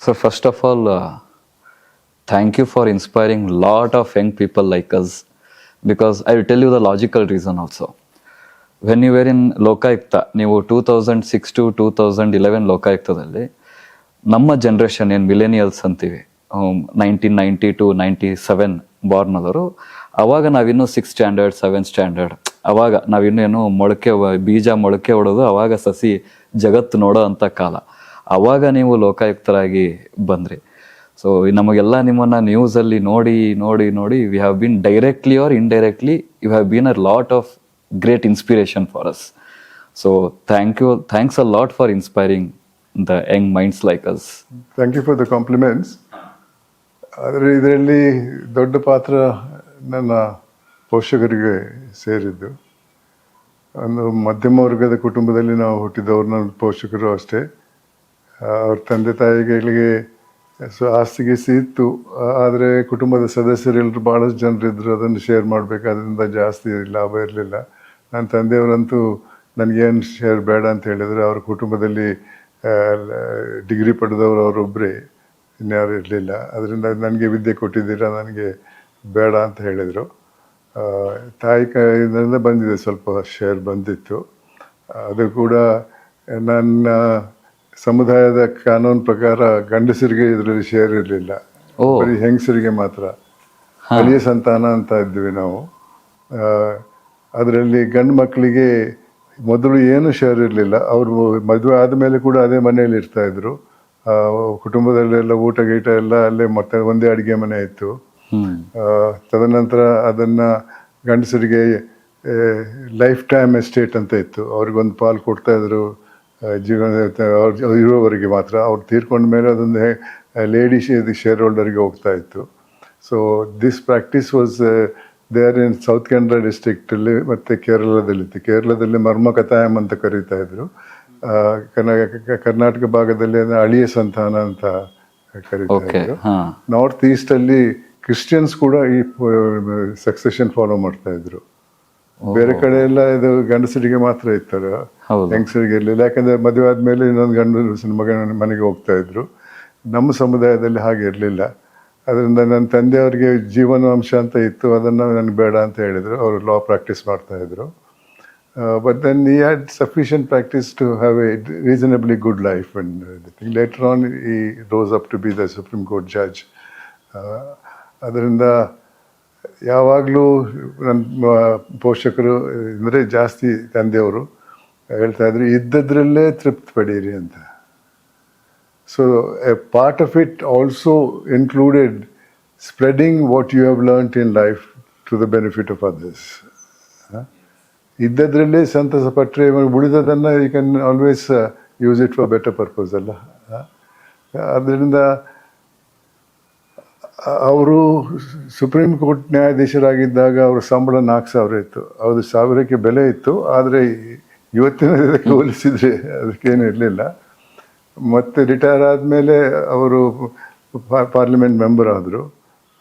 So first of all, thank you for inspiring lot of young people like us. Because I will tell you the logical reason also. When you were in Lokayukta, ನೀವು 2006 to 2011 ಲೋಕಾಯುಕ್ತದಲ್ಲಿ ನಮ್ಮ generation ಏನು millennials ಅಂತೀವಿ, 1990 to 97 Born ಆದವರು, ಅವಾಗ ನಾವಿನ್ನೂ 6th standard 7th standard, ಅವಾಗ ನಾವಿನ್ನೂ ಏನು ಬೀಜ ಮೊಳಕೆ ಹೊಡೋದು, ಅವಾಗ ಸಸಿ ಜಗತ್ತು ನೋಡೋ ಅಂಥ ಕಾಲ. ಅವಾಗ ನೀವು ಲೋಕಾಯುಕ್ತರಾಗಿ ಬಂದ್ರಿ. ಸೊ ನಮಗೆಲ್ಲ ನಿಮ್ಮನ್ನು ನ್ಯೂಸಲ್ಲಿ ನೋಡಿ ನೋಡಿ ನೋಡಿ we have been directly or indirectly you have been a lot of great inspiration for us. So thanks a lot for inspiring the young minds like us. Thank you for the compliments. ಆದರೆ ಇದರಲ್ಲಿ ದೊಡ್ಡ ಪಾತ್ರ ನನ್ನ ಪೋಷಕರಿಗೆ ಸೇರಿದ್ದು. ಒಂದು ಮಧ್ಯಮ ವರ್ಗದ ಕುಟುಂಬದಲ್ಲಿ ನಾವು ಹುಟ್ಟಿದವ್ರು. ನನ್ನ ಪೋಷಕರು ಅಷ್ಟೇ. ಅವ್ರ ತಂದೆ ತಾಯಿಗಳಿಗೆ ಆಸ್ತಿಗೆ ಇತ್ತು, ಆದರೆ ಕುಟುಂಬದ ಸದಸ್ಯರೆಲ್ಲರೂ ಭಾಳಷ್ಟು ಜನರಿದ್ದರು, ಅದನ್ನು ಶೇರ್ ಮಾಡಬೇಕಾದ್ರಿಂದ ಜಾಸ್ತಿ ಲಾಭ ಇರಲಿಲ್ಲ. ನನ್ನ ತಂದೆಯವರಂತೂ ನನಗೇನು ಶೇರ್ ಬೇಡ ಅಂತ ಹೇಳಿದರೆ, ಅವ್ರ ಕುಟುಂಬದಲ್ಲಿ ಡಿಗ್ರಿ ಪಡೆದವರು ಅವರೊಬ್ಬರೇ, ಇನ್ಯಾರು ಇರಲಿಲ್ಲ. ಅದರಿಂದ ನನಗೆ ವಿದ್ಯೆ ಕೊಟ್ಟಿದ್ದೀರಾ, ನನಗೆ ಬೇಡ ಅಂತ ಹೇಳಿದರು. ತಾಯಿ ಕೈಯಿಂದ ಬಂದಿದೆ, ಸ್ವಲ್ಪ ಶೇರ್ ಬಂದಿತ್ತು. ಅದು ಕೂಡ ನನ್ನ ಸಮುದಾಯದ ಕಾನೂನು ಪ್ರಕಾರ ಗಂಡಸರಿಗೆ ಇದರಲ್ಲಿ ಶೇರ್ ಇರಲಿಲ್ಲ, ಬರೀ ಹೆಂಗಸರಿಗೆ ಮಾತ್ರ. ಅಳಿಯ ಸಂತಾನ ಅಂತ ಇದ್ವಿ ನಾವು. ಅದರಲ್ಲಿ ಗಂಡು ಮಕ್ಕಳಿಗೆ ಮೊದಲು ಏನು ಶೇರ್ ಇರಲಿಲ್ಲ. ಅವರು ಮದುವೆ ಆದಮೇಲೆ ಕೂಡ ಅದೇ ಮನೆಯಲ್ಲಿ ಇರ್ತಾಯಿದ್ರು. ಕುಟುಂಬದಲ್ಲೆಲ್ಲ ಊಟ ಗೀಟ ಎಲ್ಲ ಅಲ್ಲೇ, ಮತ್ತೆ ಒಂದೇ ಅಡುಗೆ ಮನೆ ಇತ್ತು. ತದನಂತರ ಅದನ್ನು ಗಂಡಸರಿಗೆ ಲೈಫ್ ಟೈಮ್ ಎಸ್ಟೇಟ್ ಅಂತ ಇತ್ತು, ಅವ್ರಿಗೊಂದು ಪಾಲು ಕೊಡ್ತಾಯಿದ್ರು ಜೀವನ ಅವ್ರು ಇರೋವರೆಗೆ ಮಾತ್ರ. ಅವ್ರು ತೀರ್ಕೊಂಡ ಮೇಲೆ ಅದೊಂದು ಲೇಡೀಸ್ ಶೇರ್ ಹೋಲ್ಡರ್ಗೆ ಹೋಗ್ತಾ ಇತ್ತು. So this practice was there in south Kannada ಡಿಸ್ಟ್ರಿಕ್ಟಲ್ಲಿ ಮತ್ತು ಕೇರಳದಲ್ಲಿತ್ತು. ಕೇರಳದಲ್ಲಿ ಮರ್ಮಕತಾಯಂ ಅಂತ ಕರೀತಾ ಇದ್ರು. ಕರ್ನಾಟಕ ಭಾಗದಲ್ಲಿ ಅಳಿಯ ಸಂತಾನ ಅಂತ ಕರೀತಾ ಇದ್ರು. ನಾರ್ತ್ ಈಸ್ಟಲ್ಲಿ ಕ್ರಿಶ್ಚಿಯನ್ಸ್ ಕೂಡ ಈ ಸಕ್ಸೆಷನ್ ಫಾಲೋ ಮಾಡ್ತಾ ಇದ್ರು. ಬೇರೆ ಕಡೆ ಎಲ್ಲ ಇದು ಗಂಡಸರಿಗೆ ಮಾತ್ರ ಇತ್ತು, ಹೆಂಗಸರಿಗೆ ಇರಲಿಲ್ಲ. ಯಾಕಂದರೆ ಮದುವೆ ಆದಮೇಲೆ ಇನ್ನೊಂದು ಗಂಡು ಮನೆಗೆ ಹೋಗ್ತಾ ಇದ್ರು. ನಮ್ಮ ಸಮುದಾಯದಲ್ಲಿ ಹಾಗೆ ಇರಲಿಲ್ಲ. ಅದರಿಂದ ನನ್ನ ತಂದೆಯವ್ರಿಗೆ ಜೀವನಾಂಶ ಅಂತ ಇತ್ತು, ಅದನ್ನು ನನಗೆ ಬೇಡ ಅಂತ ಹೇಳಿದರು. ಅವರು ಲಾ ಪ್ರಾಕ್ಟೀಸ್ ಮಾಡ್ತಾಯಿದ್ರು. But then he had sufficient practice to have a reasonably good life. And thing later on he rose up to be the supreme court judge. ಅದರಿಂದ ಯಾವಾಗಲೂ ನನ್ನ ಪೋಷಕರು ಅಂದರೆ ಜಾಸ್ತಿ ತಂದೆಯವರು ಹೇಳ್ತಾಯಿದ್ರು, ಇದ್ದದ್ರಲ್ಲೇ ತೃಪ್ತಿ ಪಡೀರಿ ಅಂತ. So a part of it also included spreading what you have learned in life to the benefit of others. ಇದ್ದದ್ರಲ್ಲೇ ಸಂತಸ ಪಟ್ಟರೆ ಉಳಿದದನ್ನು you can always use it for better purpose ಅಲ್ಲ. ಅದರಿಂದ ಅವರು ಸುಪ್ರೀಂ ಕೋರ್ಟ್ ನ್ಯಾಯಾಧೀಶರಾಗಿದ್ದಾಗ ಅವ್ರ ಸಂಬಳ 4,000 ಇತ್ತು. ಅದು 1,000ಕ್ಕೆ ಬೆಲೆ ಇತ್ತು. ಆದರೆ ಇವತ್ತಿನ ಇದಕ್ಕೆ ಹೋಲಿಸಿದರೆ ಅದಕ್ಕೇನು ಇರಲಿಲ್ಲ. ಮತ್ತು ರಿಟೈರ್ ಆದಮೇಲೆ ಅವರು ಪಾರ್ಲಿಮೆಂಟ್ ಮೆಂಬರ್ ಆದರು.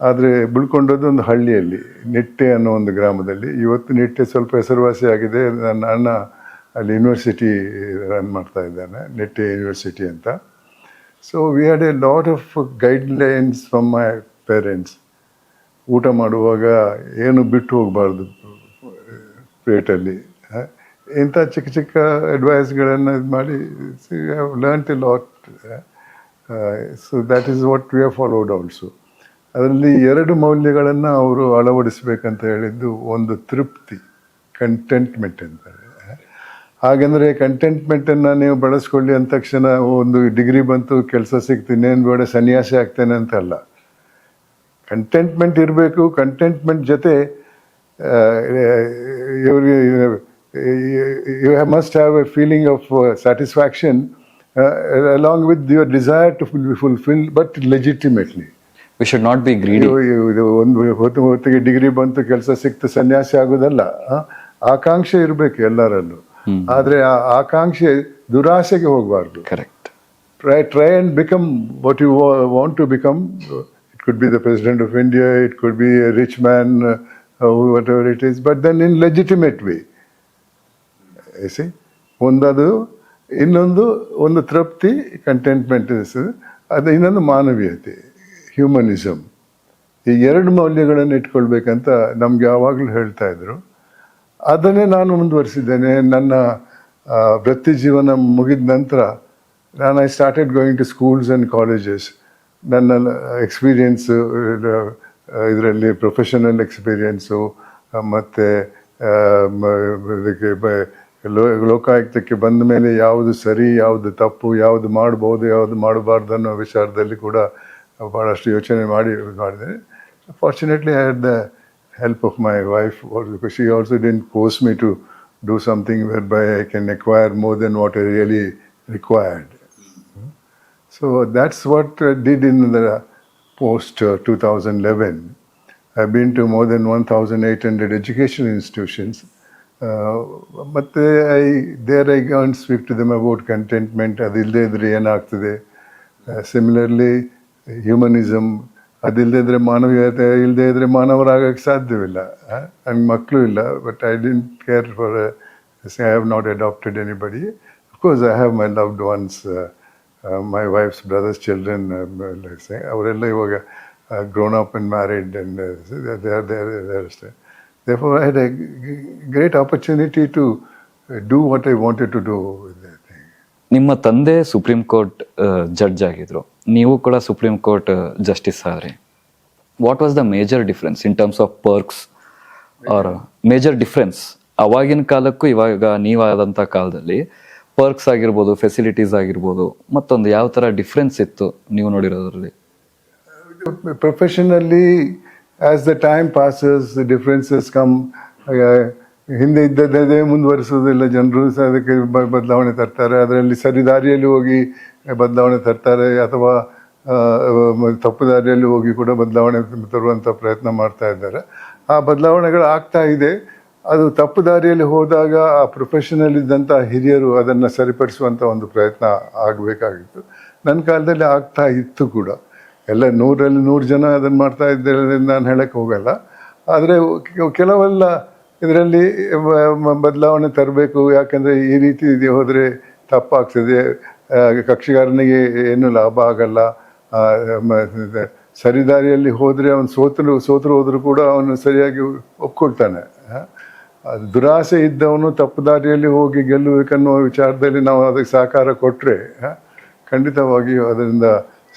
ಆದರೆ ಬಿಳ್ಕೊಂಡದ್ದು ಒಂದು ಹಳ್ಳಿಯಲ್ಲಿ, ನಿಟ್ಟೆ ಅನ್ನೋ ಒಂದು ಗ್ರಾಮದಲ್ಲಿ. ಇವತ್ತು ನಿಟ್ಟೆ ಸ್ವಲ್ಪ ಹೆಸರುವಾಸಿ ಆಗಿದೆ. ನನ್ನ ಅಣ್ಣ ಅಲ್ಲಿ ಯೂನಿವರ್ಸಿಟಿ ರನ್ ಮಾಡ್ತಾ ಇದ್ದಾನೆ, ನಿಟ್ಟೆ ಯೂನಿವರ್ಸಿಟಿ ಅಂತ. So we had A lot of guidelines from my parents. ಊಟ ಮಾಡುವಾಗ ಏನು ಬಿಟ್ಟು ಹೋಗಬಾರ್ದು ಪ್ಲೇಟಲ್ಲಿ, ಇಂಥ ಚಿಕ್ಕ ಚಿಕ್ಕ ಅಡ್ವೈಸ್ಗಳನ್ನು ಇದು ಮಾಡಿ you have learned a lot. So that is what we have followed also. ಅದರಲ್ಲಿ 2 ಮೌಲ್ಯಗಳನ್ನು ಅವರು ಅಳವಡಿಸ್ಬೇಕಂತ ಹೇಳಿದ್ದು. ಒಂದು ತೃಪ್ತಿ, ಕಂಟೆಂಟ್ಮೆಂಟ್ ಅಂತಾರೆ. ಹಾಗೆಂದರೆ ಕಂಟೆಂಟ್ಮೆಂಟನ್ನು ನೀವು ಬಳಸ್ಕೊಳ್ಳಿ ಅಂದ ತಕ್ಷಣ ಒಂದು ಡಿಗ್ರಿ ಬಂತು, ಕೆಲಸ ಸಿಕ್ತು, ಇನ್ನೇನು ಬೇಡ ಸನ್ಯಾಸಿ ಆಗ್ತೇನೆ ಅಂತ ಅಲ್ಲ. ಕಂಟೆಂಟ್ಮೆಂಟ್ ಇರಬೇಕು. ಕಂಟೆಂಟ್ಮೆಂಟ್ ಜೊತೆ ಇವ್ರಿಗೆ you must have a feeling of satisfaction along with your desire to fulfil, but legitimately. We should not be greedy. ಒಂದು ಹೊತ್ತಿಗೆ ಡಿಗ್ರಿ ಬಂತು, ಕೆಲಸ ಸಿಕ್ತು, ಸನ್ಯಾಸಿ ಆಗೋದಲ್ಲ. ಆಕಾಂಕ್ಷೆ ಇರಬೇಕು ಎಲ್ಲರಲ್ಲೂ. ಆದರೆ ಆ ಆಕಾಂಕ್ಷೆ ದುರಾಸೆಗೆ ಹೋಗಬಾರ್ದು. Correct. Try and become what you want to become. It could be the President of India, it could be a rich man, whatever it is, but then in legitimate way. You see? ಒಂದದು ಇನ್ನೊಂದು ಒಂದು ತೃಪ್ತಿ, contentment. ಅದು ಇನ್ನೊಂದು ಮಾನವೀಯತೆ, humanism. ಈ ಎರಡು ಮೌಲ್ಯಗಳನ್ನು ಇಟ್ಕೊಳ್ಬೇಕಂತ ನಮ್ಗೆ ಯಾವಾಗಲೂ ಹೇಳ್ತಾ ಇದ್ರು. ಅದನ್ನೇ ನಾನು ಮುಂದುವರಿಸಿದ್ದೇನೆ. ನನ್ನ ವೃತ್ತಿ ಜೀವನ ಮುಗಿದ ನಂತರ I started going to schools and colleges. ನನ್ನ ಎಕ್ಸ್ಪೀರಿಯೆನ್ಸು ಇದರಲ್ಲಿ ಪ್ರೊಫೆಷನಲ್ ಎಕ್ಸ್ಪೀರಿಯೆನ್ಸು, ಮತ್ತು ಇದಕ್ಕೆ ಲೋಕಾಯುಕ್ತಕ್ಕೆ ಬಂದ ಮೇಲೆ ಯಾವುದು ಸರಿ, ಯಾವುದು ತಪ್ಪು, ಯಾವುದು ಮಾಡ್ಬೋದು, ಯಾವುದು ಮಾಡಬಾರ್ದು ಅನ್ನೋ ವಿಚಾರದಲ್ಲಿ ಕೂಡ ಭಾಳಷ್ಟು ಯೋಚನೆ ಮಾಡಿದ್ದೇನೆ. Fortunately I had the help of my wife, because she also didn't force me to do something whereby I can acquire more than what I really required. So that's what I did in the post 2011. I've been to more than 1,800 educational institutions. But there I go and speak to them about contentment. Adilde idre ಏನಾಗ್ತದೆ. Similarly, humanism. ಅದಿಲ್ಲದೆ ಇದ್ರೆ ಮಾನವೀಯತೆ ಇಲ್ಲದೆ ಇದ್ರೆ ಮಾನವರಾಗಕ್ಕೆ ಸಾಧ್ಯವಿಲ್ಲ. ನನಗೆ ಮಕ್ಕಳು ಇಲ್ಲ, but I didn't care for, I have not adopted anybody. Of course I have my loved ones, my wife's brothers children. ಅವರೆಲ್ಲ ಇವಾಗ grown up and married and ಅಷ್ಟೇ. Therefore I had a great opportunity to do what I wanted to do with that thing. ನಿಮ್ಮ ತಂದೆ supreme court judge ಆಗಿದ್ರು, ನೀವು ಕೂಡ supreme court justice ಆದ್ರಿ. What was the major difference in terms of perks or major difference ಅವಾಗಿನ ಕಾಲಕ್ಕೂ ಇವಾಗ ನೀವಾದಂಥ ಕಾಲದಲ್ಲಿ ಪರ್ಕ್ಸ್ ಆಗಿರ್ಬೋದು, ಫೆಸಿಲಿಟೀಸ್ ಆಗಿರ್ಬೋದು, ಮತ್ತೊಂದು ಯಾವ ಥರ ಡಿಫ್ರೆನ್ಸ್ ಇತ್ತು ನೀವು ನೋಡಿರೋದ್ರಲ್ಲಿ? Professionally as the time passes differences come. ಹಿಂದೆ ಇದ್ದದ್ದೇ ಮುಂದುವರಿಸೋದಿಲ್ಲ ಜನರು, ಅದಕ್ಕೆ ಬದಲಾವಣೆ ತರ್ತಾರೆ. ಅದರಲ್ಲಿ ಸರಿ ದಾರಿಯಲ್ಲಿ ಹೋಗಿ ಬದಲಾವಣೆ ತರ್ತಾರೆ, ಅಥವಾ ತಪ್ಪು ದಾರಿಯಲ್ಲಿ ಹೋಗಿ ಕೂಡ ಬದಲಾವಣೆ ತರುವಂಥ ಪ್ರಯತ್ನ ಮಾಡ್ತಾ ಇದ್ದಾರೆ. ಆ ಬದಲಾವಣೆಗಳು ಆಗ್ತಾ ಇದೆ. ಅದು ತಪ್ಪು ದಾರಿಯಲ್ಲಿ ಹೋದಾಗ ಆ ಪ್ರೊಫೆಷನಲ್ ಇದ್ದಂಥ ಹಿರಿಯರು ಅದನ್ನು ಸರಿಪಡಿಸುವಂಥ ಒಂದು ಪ್ರಯತ್ನ ಆಗಬೇಕಾಗಿತ್ತು. ನನ್ನ ಕಾಲದಲ್ಲಿ ಆಗ್ತಾ ಇತ್ತು ಕೂಡ. ಎಲ್ಲ 100ರಲ್ಲಿ 100 ಜನ ಅದನ್ನು ಮಾಡ್ತಾ ಇದ್ದಾರೆ ನಾನು ಹೇಳಕ್ಕೆ ಹೋಗಲ್ಲ. ಆದರೆ ಕೆಲವೆಲ್ಲ ಇದರಲ್ಲಿ ಬದಲಾವಣೆ ತರಬೇಕು. ಯಾಕಂದರೆ ಈ ರೀತಿ ಹೋದರೆ ತಪ್ಪಾಗ್ತದೆ, ಕಕ್ಷಿಗಾರನಿಗೆ ಏನು ಲಾಭ ಆಗಲ್ಲ. ಸರಿದಾರಿಯಲ್ಲಿ ಹೋದರೆ ಅವನು ಸೋತರು ಹೋದರೂ ಕೂಡ ಅವನು ಸರಿಯಾಗಿ ಒಪ್ಕೊಳ್ತಾನೆ. ದುರಾಸೆ ಇದ್ದವನು ತಪ್ಪು ದಾರಿಯಲ್ಲಿ ಹೋಗಿ ಗೆಲ್ಲಬೇಕನ್ನುವ ವಿಚಾರದಲ್ಲಿ ನಾವು ಅದಕ್ಕೆ ಸಹಕಾರ ಕೊಟ್ಟರೆ ಖಂಡಿತವಾಗಿಯೂ ಅದರಿಂದ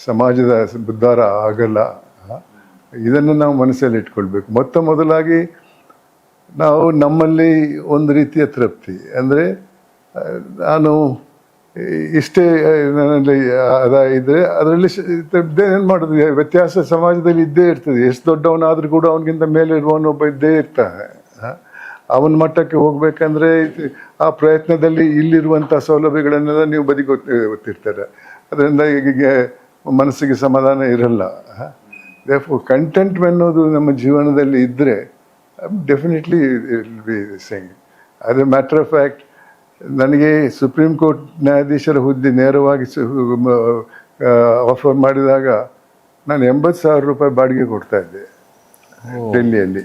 ಸಮಾಜದ ಉದ್ಧಾರ ಆಗಲ್ಲ. ಇದನ್ನು ನಾವು ಮನಸ್ಸಲ್ಲಿ ಇಟ್ಕೊಳ್ಬೇಕು. ಮೊದಲಾಗಿ ನಾವು ನಮ್ಮಲ್ಲಿ ಒಂದು ರೀತಿಯ ತೃಪ್ತಿ, ಅಂದರೆ ನಾನು ಇಷ್ಟೇ ನನ್ನಲ್ಲಿ ಇದ್ದರೆ ಅದರಲ್ಲಿ ಏನು ಮಾಡೋದು, ವ್ಯತ್ಯಾಸ ಸಮಾಜದಲ್ಲಿ ಇದ್ದೇ ಇರ್ತದೆ. ಎಷ್ಟು ದೊಡ್ಡವನಾದರೂ ಕೂಡ ಅವನಿಗಿಂತ ಮೇಲೆ ಇರುವವನೊಬ್ಬ ಇದ್ದೇ ಇರ್ತಾನೆ. ಅವನ ಮಟ್ಟಕ್ಕೆ ಹೋಗ್ಬೇಕಂದ್ರೆ ಆ ಪ್ರಯತ್ನದಲ್ಲಿ ಇಲ್ಲಿರುವಂಥ ಸೌಲಭ್ಯಗಳನ್ನೆಲ್ಲ ನೀವು ಗೊತ್ತಿರ್ತಾರೆ. ಅದರಿಂದ ಈಗ ಮನಸ್ಸಿಗೆ ಸಮಾಧಾನ ಇರಲ್ಲ. ಕಂಟೆಂಟ್ ಅನ್ನೋದು ನಮ್ಮ ಜೀವನದಲ್ಲಿ ಇದ್ದರೆ definitely it be Singh. As A matter of fact, ನನಗೆ ಸುಪ್ರೀಂ ಕೋರ್ಟ್ ನ್ಯಾಯಾಧೀಶರ ಹುದ್ದೆ ನೇರವಾಗಿ ಆಫರ್ ಮಾಡಿದಾಗ ನಾನು 80,000 ರೂಪಾಯಿ ಬಾಡಿಗೆ ಕೊಡ್ತಾ ಇದ್ದೆ ಡೆಲ್ಲಿಯಲ್ಲಿ.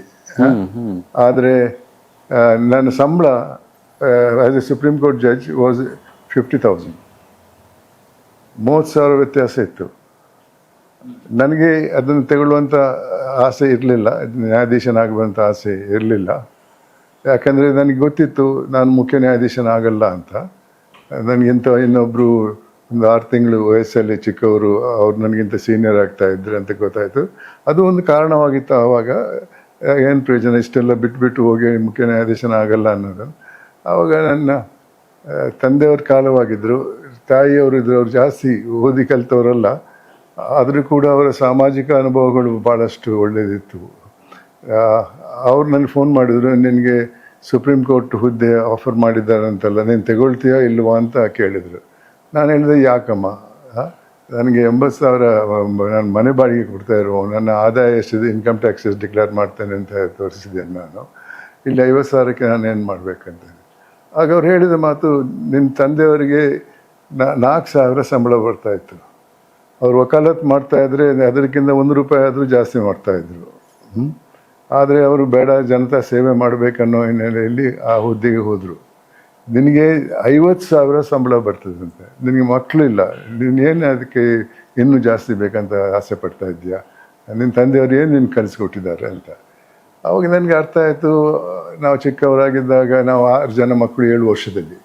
ಆದರೆ ನನ್ನ ಸಂಬಳ as A supreme court judge was 50,000. 30,000 ವ್ಯತ್ಯಾಸ ಇತ್ತು. ನನಗೆ ಅದನ್ನು ತಗೊಳ್ಳುವಂಥ ಆಸೆ ಇರಲಿಲ್ಲ, ನ್ಯಾಯಾಧೀಶನಾಗುವಂಥ ಆಸೆ ಇರಲಿಲ್ಲ. ಯಾಕಂದರೆ ನನಗೆ ಗೊತ್ತಿತ್ತು ನಾನು ಮುಖ್ಯ ನ್ಯಾಯಾಧೀಶನಾಗಲ್ಲ ಅಂತ. ನನಗಿಂತ ಇನ್ನೊಬ್ಬರು ಒಂದು 6 ತಿಂಗಳು ವಯಸ್ಸಲ್ಲಿ ಚಿಕ್ಕವರು, ಅವ್ರು ನನಗಿಂತ ಸೀನಿಯರ್ ಆಗ್ತಾ ಇದ್ರು ಅಂತ ಗೊತ್ತಾಯಿತು. ಅದು ಒಂದು ಕಾರಣವಾಗಿತ್ತು. ಆವಾಗ ಏನು ಪ್ರಯೋಜನ, ಇಷ್ಟೆಲ್ಲ ಬಿಟ್ಟು ಹೋಗಿ ಮುಖ್ಯ ನ್ಯಾಯಾಧೀಶನಾಗಲ್ಲ ಅನ್ನೋದು. ಆವಾಗ ನನ್ನ ತಂದೆಯವ್ರ ಕಾಲವಾಗಿದ್ದರು, ತಾಯಿಯವರು ಇದ್ರು. ಅವ್ರು ಜಾಸ್ತಿ ಓದಿ ಕಲಿತವರಲ್ಲ, ಆದರೂ ಕೂಡ ಅವರ ಸಾಮಾಜಿಕ ಅನುಭವಗಳು ಭಾಳಷ್ಟು ಒಳ್ಳೆಯದಿತ್ತು. ಅವ್ರು ನನಗೆ ಫೋನ್ ಮಾಡಿದ್ರು, ನಿನಗೆ ಸುಪ್ರೀಂ ಕೋರ್ಟ್ ಹುದ್ದೆ ಆಫರ್ ಮಾಡಿದ್ದಾರಂತಲ್ಲ, ನೀನು ತಗೊಳ್ತೀಯಾ ಇಲ್ವಾ ಅಂತ ಕೇಳಿದರು. ನಾನು ಹೇಳಿದೆ, ಯಾಕಮ್ಮ, ನನಗೆ 80,000 ನಾನು ಮನೆ ಬಾಡಿಗೆ ಕೊಡ್ತಾ ಇರೋ, ನನ್ನ ಆದಾಯ ಎಷ್ಟಿದೆ, ಇನ್ಕಮ್ ಟ್ಯಾಕ್ಸಸ್ ಡಿಕ್ಲೇರ್ ಮಾಡ್ತೇನೆ ಅಂತ ತೋರಿಸಿದ್ದೇನೆ ನಾನು. ಇಲ್ಲಿ 50,000ಕ್ಕೆ ನಾನು ಏನು ಮಾಡಬೇಕಂತ. ಆಗ ಅವ್ರು ಹೇಳಿದ ಮಾತು, ನಿನ್ನ ತಂದೆಯವರಿಗೆ 4,000 ಸಂಬಳ ಬರ್ತಾಯಿತ್ತು. ಅವ್ರು ವಕಾಲತ್ ಮಾಡ್ತಾಯಿದ್ರೆ ಅದಕ್ಕಿಂತ 1 ರೂಪಾಯಿ ಆದರೂ ಜಾಸ್ತಿ ಮಾಡ್ತಾಯಿದ್ರು. ಆದರೆ ಅವರು ಬೇಡ, ಜನತಾ ಸೇವೆ ಮಾಡಬೇಕನ್ನೋ ಹಿನ್ನೆಲೆಯಲ್ಲಿ ಆ ಹುದ್ದೆಗೆ ಹೋದರು. ನಿನಗೆ 50,000 ಸಂಬಳ ಬರ್ತದಂತೆ, ನಿನಗೆ ಮಕ್ಕಳಿಲ್ಲ, ನೀನೇನು ಅದಕ್ಕೆ ಇನ್ನೂ ಜಾಸ್ತಿ ಬೇಕಂತ ಆಸೆ ಪಡ್ತಾ ಇದೆಯಾ, ನಿನ್ನ ತಂದೆಯವರು ಏನು ನಿನ್ನ ಕಲಿಸ್ಕೊಟ್ಟಿದ್ದಾರೆ ಅಂತ. ಅವಾಗ ನನಗೆ ಅರ್ಥ ಆಯಿತು, ನಾವು ಚಿಕ್ಕವರಾಗಿದ್ದಾಗ ನಾವು 6 ಜನ ಮಕ್ಕಳು 7 ವರ್ಷದಲ್ಲಿ,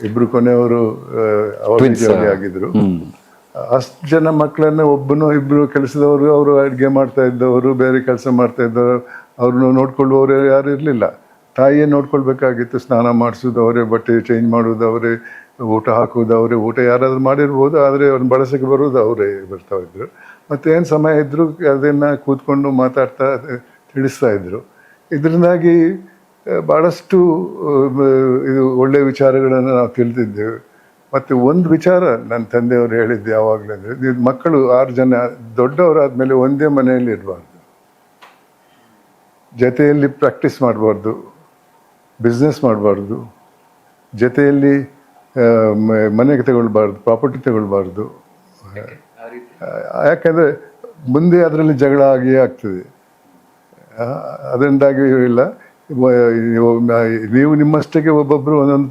ಇಬ್ಬರು ಕೊನೆಯವರು ಅವರಿಗೆ ಆಗಿದ್ರು. ಅಷ್ಟು ಜನ ಮಕ್ಕಳನ್ನ ಒಬ್ಬನು ಇಬ್ಬರು ಕೆಲಸದವರು, ಅವರು ಅಡುಗೆ ಮಾಡ್ತಾ ಇದ್ದವರು, ಬೇರೆ ಕೆಲಸ ಮಾಡ್ತಾ ಇದ್ದವರು, ಅವ್ರನ್ನ ನೋಡ್ಕೊಳ್ಳುವವರು ಯಾರು ಇರಲಿಲ್ಲ. ತಾಯಿಯೇ ನೋಡ್ಕೊಳ್ಬೇಕಾಗಿತ್ತು. ಸ್ನಾನ ಮಾಡಿಸೋದು ಅವರೇ, ಬಟ್ಟೆ ಚೇಂಜ್ ಮಾಡೋದು ಅವರೇ, ಊಟ ಹಾಕೋದು ಅವರೇ. ಊಟ ಯಾರಾದ್ರೂ ಮಾಡಿರ್ಬೋದು, ಆದರೆ ಅವ್ರನ್ನ ಬಳಸಕ್ಕೆ ಬರೋದು ಅವರೇ ಬರ್ತಾ ಇದ್ರು. ಮತ್ತು ಏನು ಸಮಯ ಇದ್ದರೂ ಅದನ್ನು ಕೂತ್ಕೊಂಡು ಮಾತಾಡ್ತಾ ತಿಳಿಸ್ತಾ ಇದ್ರು. ಇದರಿಂದಾಗಿ ಭಾಳಷ್ಟು ಇದು ಒಳ್ಳೆಯ ವಿಚಾರಗಳನ್ನು ನಾವು ತಿಳಿದಿದ್ದೇವೆ. ಮತ್ತು ಒಂದು ವಿಚಾರ ನನ್ನ ತಂದೆಯವರು ಹೇಳಿದ್ದು ಯಾವಾಗಲೂ ಅಂದರೆ, ಮಕ್ಕಳು 6 ಜನ ದೊಡ್ಡವರಾದಮೇಲೆ ಒಂದೇ ಮನೆಯಲ್ಲಿ ಇರಬಾರ್ದು, ಜೊತೆಯಲ್ಲಿ ಪ್ರಾಕ್ಟೀಸ್ ಮಾಡಬಾರ್ದು, ಬಿಸ್ನೆಸ್ ಮಾಡಬಾರ್ದು, ಜೊತೆಯಲ್ಲಿ ಮನೆಗೆ ತಗೊಳ್ಬಾರ್ದು, ಪ್ರಾಪರ್ಟಿ ತಗೊಳ್ಬಾರ್ದು. ಯಾಕಂದರೆ ಮುಂದೆ ಅದರಲ್ಲಿ ಜಗಳ ಆಗಿಯೇ ಆಗ್ತದೆ. ಅದರಿಂದಾಗಿ ಇಲ್ಲ, ನೀವು ನಿಮ್ಮಷ್ಟಕ್ಕೆ ಒಬ್ಬೊಬ್ಬರು ಒಂದೊಂದು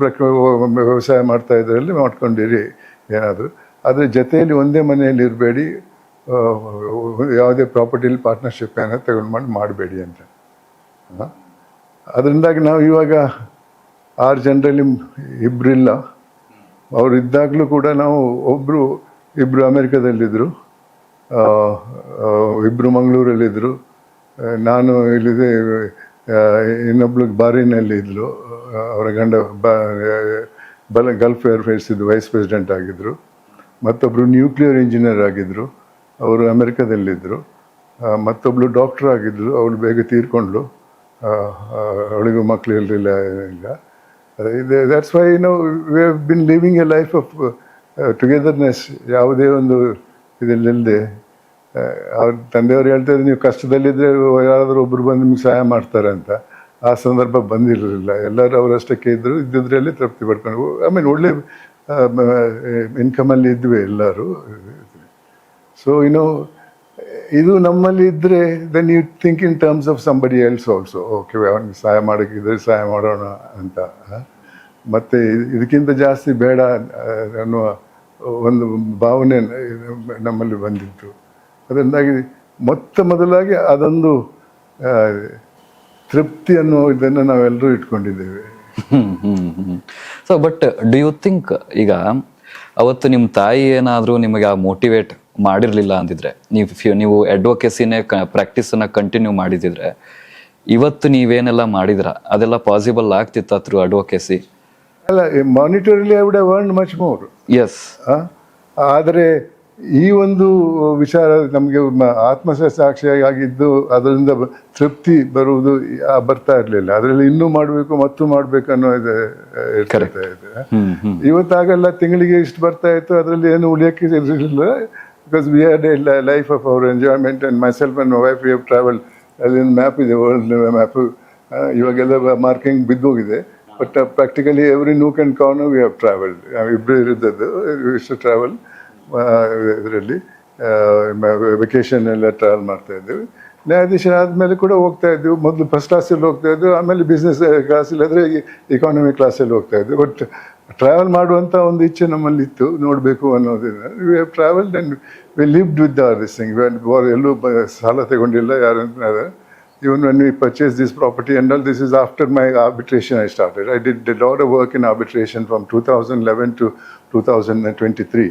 ವ್ಯವಸಾಯ ಮಾಡ್ತಾ ಇದ್ರಲ್ಲಿ ಮಾಡ್ಕೊಂಡಿರಿ ಏನಾದರೂ, ಆದರೆ ಜೊತೆಯಲ್ಲಿ ಒಂದೇ ಮನೆಯಲ್ಲಿ ಇರಬೇಡಿ, ಯಾವುದೇ ಪ್ರಾಪರ್ಟಿಲಿ ಪಾರ್ಟ್ನರ್ಶಿಪ್ ಏನೋ ತಗೊಂಡು ಮಾಡಬೇಡಿ ಅಂತ. ಅದರಿಂದಾಗಿ ನಾವು ಇವಾಗ 6 ಜನರಲ್ಲಿ 2 ಇಲ್ಲ. ಅವರು ಇದ್ದಾಗಲೂ ಕೂಡ ನಾವು ಇಬ್ಬರು ಅಮೇರಿಕಾದಲ್ಲಿದ್ದರು, 2 ಮಂಗಳೂರಲ್ಲಿದ್ದರು, ನಾನು ಇಲ್ಲಿದೆ, ಇನ್ನೊಬ್ಳು ಬಾರಿನಲ್ಲಿ ಇದ್ದರು, ಅವರ ಗಂಡ ಗಲ್ಫ್ ಏರ್ಫೇರ್ಸಿದ್ದು ವೈಸ್ ಪ್ರೆಸಿಡೆಂಟ್ ಆಗಿದ್ದರು. ಮತ್ತೊಬ್ಬರು ನ್ಯೂಕ್ಲಿಯರ್ ಇಂಜಿನಿಯರ್ ಆಗಿದ್ದರು, ಅವರು ಅಮೇರಿಕಾದಲ್ಲಿದ್ದರು. ಮತ್ತೊಬ್ಬಳು ಡಾಕ್ಟರ್ ಆಗಿದ್ದರು, ಅವಳು ಬೇಗ ತೀರ್ಕೊಂಡ್ಳು, ಅವಳಿಗೂ ಮಕ್ಕಳು ಇರಲಿಲ್ಲ. ಈಗ that's why we have been living A life of togetherness. ಯಾವುದೇ ಒಂದು ಇದಲ್ಲಿಲ್ಲದೆ, ಅವ್ರ ತಂದೆಯವರು ಹೇಳ್ತಾರೆ, ನೀವು ಕಷ್ಟದಲ್ಲಿದ್ದರೆ ಯಾರಾದರೂ ಒಬ್ಬರು ಬಂದು ನಿಮ್ಗೆ ಸಹಾಯ ಮಾಡ್ತಾರೆ ಅಂತ. ಆ ಸಂದರ್ಭ ಬಂದಿರಲಿಲ್ಲ. ಎಲ್ಲರೂ ಅವರಷ್ಟಕ್ಕೆ ಇದ್ದಿದ್ರಲ್ಲಿ ತೃಪ್ತಿ ಪಡ್ಕೊಂಡು, ಒಳ್ಳೆ ಇನ್ಕಮಲ್ಲಿ ಇದ್ವಿ ಎಲ್ಲರೂ. ಸೊ ಇದು ನಮ್ಮಲ್ಲಿ ಇದ್ದರೆ then you think in terms of somebody else also. Okay, ಅವನಿಗೆ ಸಹಾಯ ಮಾಡೋಕ್ಕಿದ್ರೆ ಸಹಾಯ ಮಾಡೋಣ ಅಂತ. ಮತ್ತು ಇದಕ್ಕಿಂತ ಜಾಸ್ತಿ ಬೇಡ ಅನ್ನುವ ಒಂದು ಭಾವನೆ ನಮ್ಮಲ್ಲಿ ಬಂದಿತ್ತು. ಅದರಿಂದಾಗಿ ಮೊದಲಾಗಿ ಅದೊಂದು ತೃಪ್ತಿ ಅನ್ನೋ ಇದನ್ನು ನಾವೆಲ್ಲರೂ ಇಟ್ಕೊಂಡಿದ್ದೇವೆ. So but do you think, ಈಗ ಅವತ್ತು ನಿಮ್ಮ ತಾಯಿ ಏನಾದರೂ ನಿಮಗೆ ಆ ಮೋಟಿವೇಟ್ ಮಾಡಿರಲಿಲ್ಲ ಅಂದಿದ್ರೆ, ನೀವು ಅಡ್ವೊಕೇಸಿನೇ ಪ್ರಾಕ್ಟೀಸನ್ನು ಕಂಟಿನ್ಯೂ ಮಾಡಿದಿದ್ರೆ, ಇವತ್ತು ನೀವೇನೆಲ್ಲ ಮಾಡಿದ್ರ ಅದೆಲ್ಲ ಪಾಸಿಬಲ್ ಆಗ್ತಿತ್ತ ಥ್ರೂ ಅಡ್ವೊಕೇಸಿ? ಅಲ್ಲ, monetarily I would have earned much more. Yes. ಆದರೆ ಈ ಒಂದು ವಿಚಾರ ನಮಗೆ ಆತ್ಮಸಾಕ್ಷಿಯಾಗಿದ್ದು ಅದರಿಂದ ತೃಪ್ತಿ ಬರುವುದು ಬರ್ತಾ ಇರಲಿಲ್ಲ. ಅದರಲ್ಲಿ ಇನ್ನೂ ಮಾಡಬೇಕು ಅನ್ನೋ ಇದೆ. ಇವತ್ತಾಗೆಲ್ಲ ತಿಂಗಳಿಗೆ ಇಷ್ಟು ಬರ್ತಾ ಇತ್ತು, ಅದರಲ್ಲಿ ಏನು ಉಳಿಯೋಕ್ಕೆ ಇರಲಿಲ್ಲ. Because we had a life of our enjoyment. And myself and my wife we have travel. ಅಲ್ಲಿನ ಮ್ಯಾಪ್ ಇದೆ, ವರ್ಲ್ಡ್ ಮ್ಯಾಪು. ಇವಾಗೆಲ್ಲ ಮಾರ್ಕಿಂಗ್ ಬಿದ್ದೋಗಿದೆ, but practically every nook and corner we have travelled. ಇಬ್ಬರು ಇರಿದ್ದದ್ದು ಇಷ್ಟು ಟ್ರಾವೆಲ್ ಇದರಲ್ಲಿ vacation ಎಲ್ಲ travel ಮಾಡ್ತಾ ಇದ್ದೀವಿ. ನ್ಯಾಯಾಧೀಶರಾದ್ಮೇಲೆ ಕೂಡ ಹೋಗ್ತಾ ಇದ್ದೀವಿ. ಮೊದಲು ಫಸ್ಟ್ ಕ್ಲಾಸಲ್ಲಿ ಹೋಗ್ತಾ ಇದ್ವಿ, ಆಮೇಲೆ ಬಿಸ್ನೆಸ್ ಕ್ಲಾಸಲ್ಲಿ ಆದರೆ ಎಕಾನಮಿ ಕ್ಲಾಸಲ್ಲಿ ಹೋಗ್ತಾ ಇದ್ವಿ. ಬಟ್ ಟ್ರಾವೆಲ್ ಮಾಡುವಂಥ ಒಂದು ಇಚ್ಛೆ ನಮ್ಮಲ್ಲಿತ್ತು, ನೋಡಬೇಕು ಅನ್ನೋದಿಲ್ಲ. V have travelled and we lived with this thing. ಎಲ್ಲೂ ಸಾಲ ತಗೊಂಡಿಲ್ಲ ಯಾರು ಅಂತ. Even when we purchased this property and all, this is after my arbitration I started. I did a lot of work in arbitration from 2011 to 2023.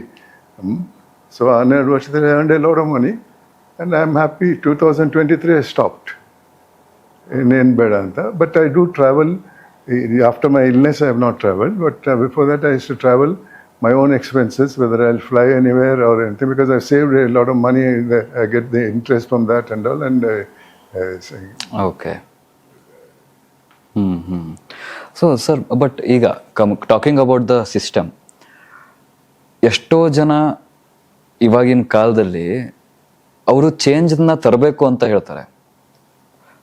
So I earned a lot of money and I'm happy. 2023 I stopped in Vedanta. But I do travel. After my illness I have not traveled, but before that I used to travel my own expenses, whether I'll fly anywhere or anything, because I've saved a lot of money. I get the interest from that and all, and okay. So sir, but ಈಗ talking about the system, ಎಷ್ಟೋ ಜನ ಇವಾಗಿನ ಕಾಲದಲ್ಲಿ ಅವರು ಚೇಂಜನ್ನ ತರಬೇಕು ಅಂತ ಹೇಳ್ತಾರೆ,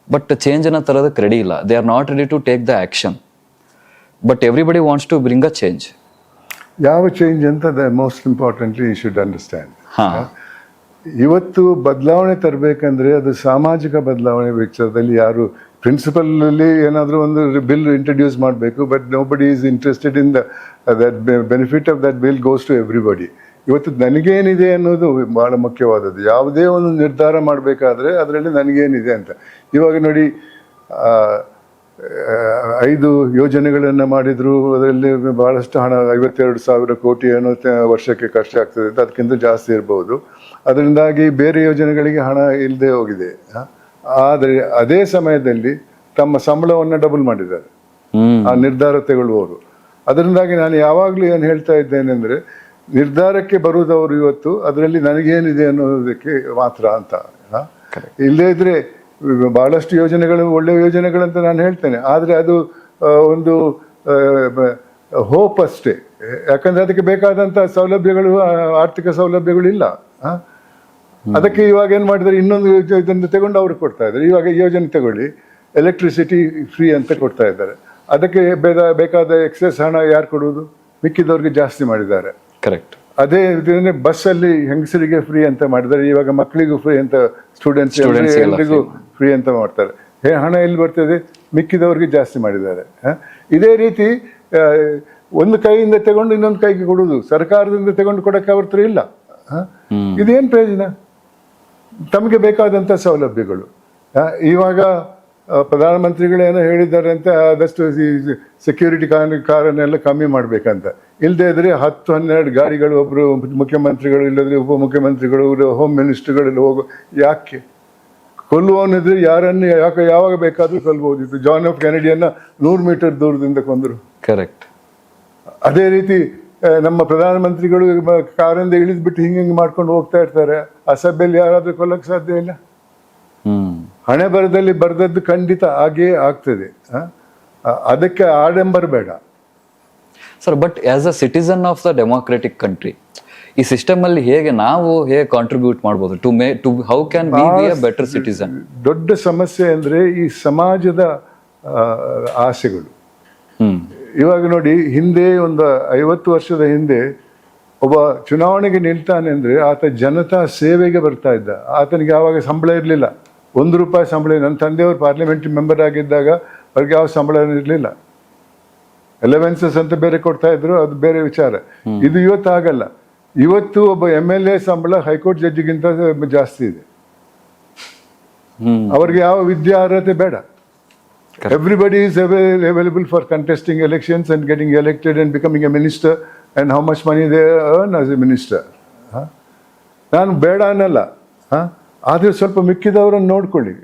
but ಚೇಂಜನ್ನು ತರೋದಕ್ಕೆ ರೆಡಿ ಇಲ್ಲ. They are not ready to take the action, but everybody wants to bring a change. ಯಾವ ಚೇಂಜ್ ಅಂತ most importantly you should understand. ಇವತ್ತು ಬದಲಾವಣೆ ತರಬೇಕಂದ್ರೆ ಅದು ಸಾಮಾಜಿಕ ಬದಲಾವಣೆ ವಿಚಾರದಲ್ಲಿ ಯಾರು ಪ್ರಿನ್ಸಿಪಲ್ ಏನಾದರೂ ಒಂದು ಬಿಲ್ ಇಂಟ್ರಡ್ಯೂಸ್ ಮಾಡಬೇಕು, but nobody is interested in that benefit of that bill goes to everybody. ಇವತ್ತು ನನಗೇನಿದೆ ಅನ್ನೋದು ಬಹಳ ಮುಖ್ಯವಾದದ್ದು. ಯಾವುದೇ ಒಂದು ನಿರ್ಧಾರ ಮಾಡಬೇಕಾದ್ರೆ ಅದರಲ್ಲಿ ನನಗೇನಿದೆ ಅಂತ. ಇವಾಗ ನೋಡಿ, 5 ಯೋಜನೆಗಳನ್ನು ಮಾಡಿದ್ರು, ಅದರಲ್ಲಿ ಬಹಳಷ್ಟು ಹಣ 52,000 ಕೋಟಿ ಏನೋ ವರ್ಷಕ್ಕೆ ಖರ್ಚಾಗ್ತದೆ, ಅದಕ್ಕಿಂತ ಜಾಸ್ತಿ ಇರ್ಬೋದು. ಅದರಿಂದಾಗಿ ಬೇರೆ ಯೋಜನೆಗಳಿಗೆ ಹಣ ಇಲ್ಲದೆ ಹೋಗಿದೆ. ಆದರೆ ಅದೇ ಸಮಯದಲ್ಲಿ ತಮ್ಮ ಸಂಬಳವನ್ನು ಡಬಲ್ ಮಾಡಿದ್ದಾರೆ ಆ ನಿರ್ಧಾರ ತಗೊಳ್ಳುವವರು. ಅದರಿಂದಾಗಿ ನಾನು ಯಾವಾಗಲೂ ಏನು ಹೇಳ್ತಾ ಇದ್ದೇನೆ ಅಂದರೆ, ನಿರ್ಧಾರಕ್ಕೆ ಬರುವುದವರು ಇವತ್ತು ಅದರಲ್ಲಿ ನನಗೇನಿದೆ ಅನ್ನೋದಕ್ಕೆ ಮಾತ್ರ ಅಂತ. ಇಲ್ಲದೇ ಇದ್ರೆ ಬಹಳಷ್ಟು ಯೋಜನೆಗಳು ಒಳ್ಳೆಯ ಯೋಜನೆಗಳಂತ ನಾನು ಹೇಳ್ತೇನೆ, ಆದರೆ ಅದು ಒಂದು ಹೋಪ್ ಅಷ್ಟೇ. ಯಾಕಂದ್ರೆ ಅದಕ್ಕೆ ಬೇಕಾದಂಥ ಸೌಲಭ್ಯಗಳು, ಆರ್ಥಿಕ ಸೌಲಭ್ಯಗಳು ಇಲ್ಲ. ಅದಕ್ಕೆ ಇವಾಗ ಏನು ಮಾಡಿದ್ದಾರೆ, ಇನ್ನೊಂದು ಇದನ್ನು ತಗೊಂಡು ಅವ್ರಿಗೆ ಕೊಡ್ತಾ ಇದ್ದಾರೆ. ಇವಾಗ ಯೋಜನೆ ತಗೊಳ್ಳಿ, ಎಲೆಕ್ಟ್ರಿಸಿಟಿ ಫ್ರೀ ಅಂತ ಕೊಡ್ತಾ ಇದ್ದಾರೆ. ಅದಕ್ಕೆ ಬೇಕಾದ ಎಕ್ಸೆಸ್ ಹಣ ಯಾರು ಕೊಡುವುದು? ಮಿಕ್ಕಿದವ್ರಿಗೆ ಜಾಸ್ತಿ ಮಾಡಿದ್ದಾರೆ. ಕರೆಕ್ಟ್. ಅದೇ ಇದನ್ನೇ ಬಸ್ಸಲ್ಲಿ ಹೆಂಗಸರಿಗೆ ಫ್ರೀ ಅಂತ ಮಾಡಿದ್ದಾರೆ, ಇವಾಗ ಮಕ್ಕಳಿಗೂ ಫ್ರೀ ಅಂತ, ಸ್ಟೂಡೆಂಟ್ಸ್ ಎಲ್ರಿಗೂ ಫ್ರೀ ಅಂತ ಮಾಡ್ತಾರೆ. ಹಣ ಎಲ್ಲಿ ಬರ್ತದೆ? ಮಿಕ್ಕಿದವ್ರಿಗೆ ಜಾಸ್ತಿ ಮಾಡಿದ್ದಾರೆ. ಇದೇ ರೀತಿ ಒಂದು ಕೈಯಿಂದ ತಗೊಂಡು ಇನ್ನೊಂದು ಕೈಗೆ ಕೊಡುವುದು, ಸರ್ಕಾರದಿಂದ ತಗೊಂಡು ಕೊಡಕ್ಕೆ ಅವ್ರ ಹತ್ರ ಇಲ್ಲ. ಇದೇನು ಪ್ರಯೋಜನ? ತಮಗೆ ಬೇಕಾದಂಥ ಸೌಲಭ್ಯಗಳು. ಇವಾಗ ಪ್ರಧಾನಮಂತ್ರಿಗಳೇನೋ ಹೇಳಿದ್ದಾರೆ ಅಂತ, ಆದಷ್ಟು ಸೆಕ್ಯೂರಿಟಿ ಕಾರನ್ನೆಲ್ಲ ಕಮ್ಮಿ ಮಾಡಬೇಕಂತ. ಇಲ್ಲದೆ ಇದ್ರೆ 10-12 ಗಾಡಿಗಳು, ಒಬ್ಬರು ಮುಖ್ಯಮಂತ್ರಿಗಳು, ಇಲ್ಲದ್ರೆ ಉಪಮುಖ್ಯಮಂತ್ರಿಗಳು, ಹೋಮ್ ಮಿನಿಸ್ಟರ್ಗಳೆಲ್ಲ ಹೋಗೋ. ಯಾಕೆ? ಕೊಲ್ಲುವವನಿದ್ರೆ ಯಾರನ್ನು ಯಾವಾಗ ಬೇಕಾದರೂ ಕೊಲ್ಬಹುದಿತ್ತು. ಜಾನ್ ಎಫ್ ಕೆನೆಡಿಯನ್ನ 100 ಮೀಟರ್ ದೂರದಿಂದ ಕೊಂದರು. ಕರೆಕ್ಟ್. ಅದೇ ರೀತಿ ನಮ್ಮ ಪ್ರಧಾನಮಂತ್ರಿಗಳು ಕಾರಿಂದ ಇಳಿದ್ಬಿಟ್ಟು ಹಿಂಗೆ ಮಾಡ್ಕೊಂಡು ಹೋಗ್ತಾ ಇರ್ತಾರೆ. ಆ ಸಭೆಯಲ್ಲಿ ಯಾರಾದ್ರೂ ಕೊಲ್ಲಕ್ಕೆ ಸಾಧ್ಯ ಇಲ್ಲ. ಹಣೆ ಬರದಲ್ಲಿ ಬರೆದದ್ದು ಖಂಡಿತ ಹಾಗೇ ಆಗ್ತದೆ. ಅದಕ್ಕೆ ಆಡಂಬರ ಬೇಡ sir. But as a citizen of the democratic country, ಈ ಸಿಸ್ಟಮ್ ಅಲ್ಲಿ ನಾವು ಹೇಗೆ ಕಾಂಟ್ರಿಬ್ಯೂಟ್ ಮಾಡ್ಬೋದು to how can we be a better citizen? ದೊಡ್ಡ ಸಮಸ್ಯೆ ಅಂದ್ರೆ ಈ ಸಮಾಜದ ಆಸೆಗಳು. ಇವಾಗ ನೋಡಿ, ಹಿಂದೆ ಒಂದು 50 ವರ್ಷದ ಹಿಂದೆ ಒಬ್ಬ ಚುನಾವಣೆಗೆ ನಿಲ್ತಾನೆ ಅಂದ್ರೆ ಆತ ಜನತಾ ಸೇವೆಗೆ ಬರ್ತಾ ಇದ್ದ. ಆತನಿಗೆ ಆವಾಗ ಸಂಬಳ ಇರಲಿಲ್ಲ, ₹1 ಸಂಬಳ. ನನ್ನ ತಂದೆಯವರು ಪಾರ್ಲಿಮೆಂಟ್ರಿ ಮೆಂಬರ್ ಆಗಿದ್ದಾಗ ಅವ್ರಿಗೆ ಯಾವ ಸಂಬಳ ಇರಲಿಲ್ಲ. ಅಲೆವೆನ್ಸಸ್ ಅಂತ ಬೇರೆ ಕೊಡ್ತಾ ಇದ್ರು, ಅದು ಬೇರೆ ವಿಚಾರ. ಇದು ಇವತ್ತು ಆಗಲ್ಲ. ಇವತ್ತು ಒಬ್ಬ MLA ಸಂಬಳ ಹೈಕೋರ್ಟ್ ಜಡ್ಜಿಗಿಂತ ಜಾಸ್ತಿ ಇದೆ. ಅವ್ರಿಗೆ ಯಾವ ವಿದ್ಯಾ ಅರ್ಹತೆ ಬೇಡ. Everybody is available for contesting elections and getting elected and becoming a minister, and how much money they earn as a minister. ನಾನು ಬೇಡ ಅನ್ನಲ್ಲ, ಆದರೆ ಸ್ವಲ್ಪ ಮಿಕ್ಕಿದವರನ್ನು ನೋಡ್ಕೊಳ್ಳಿ.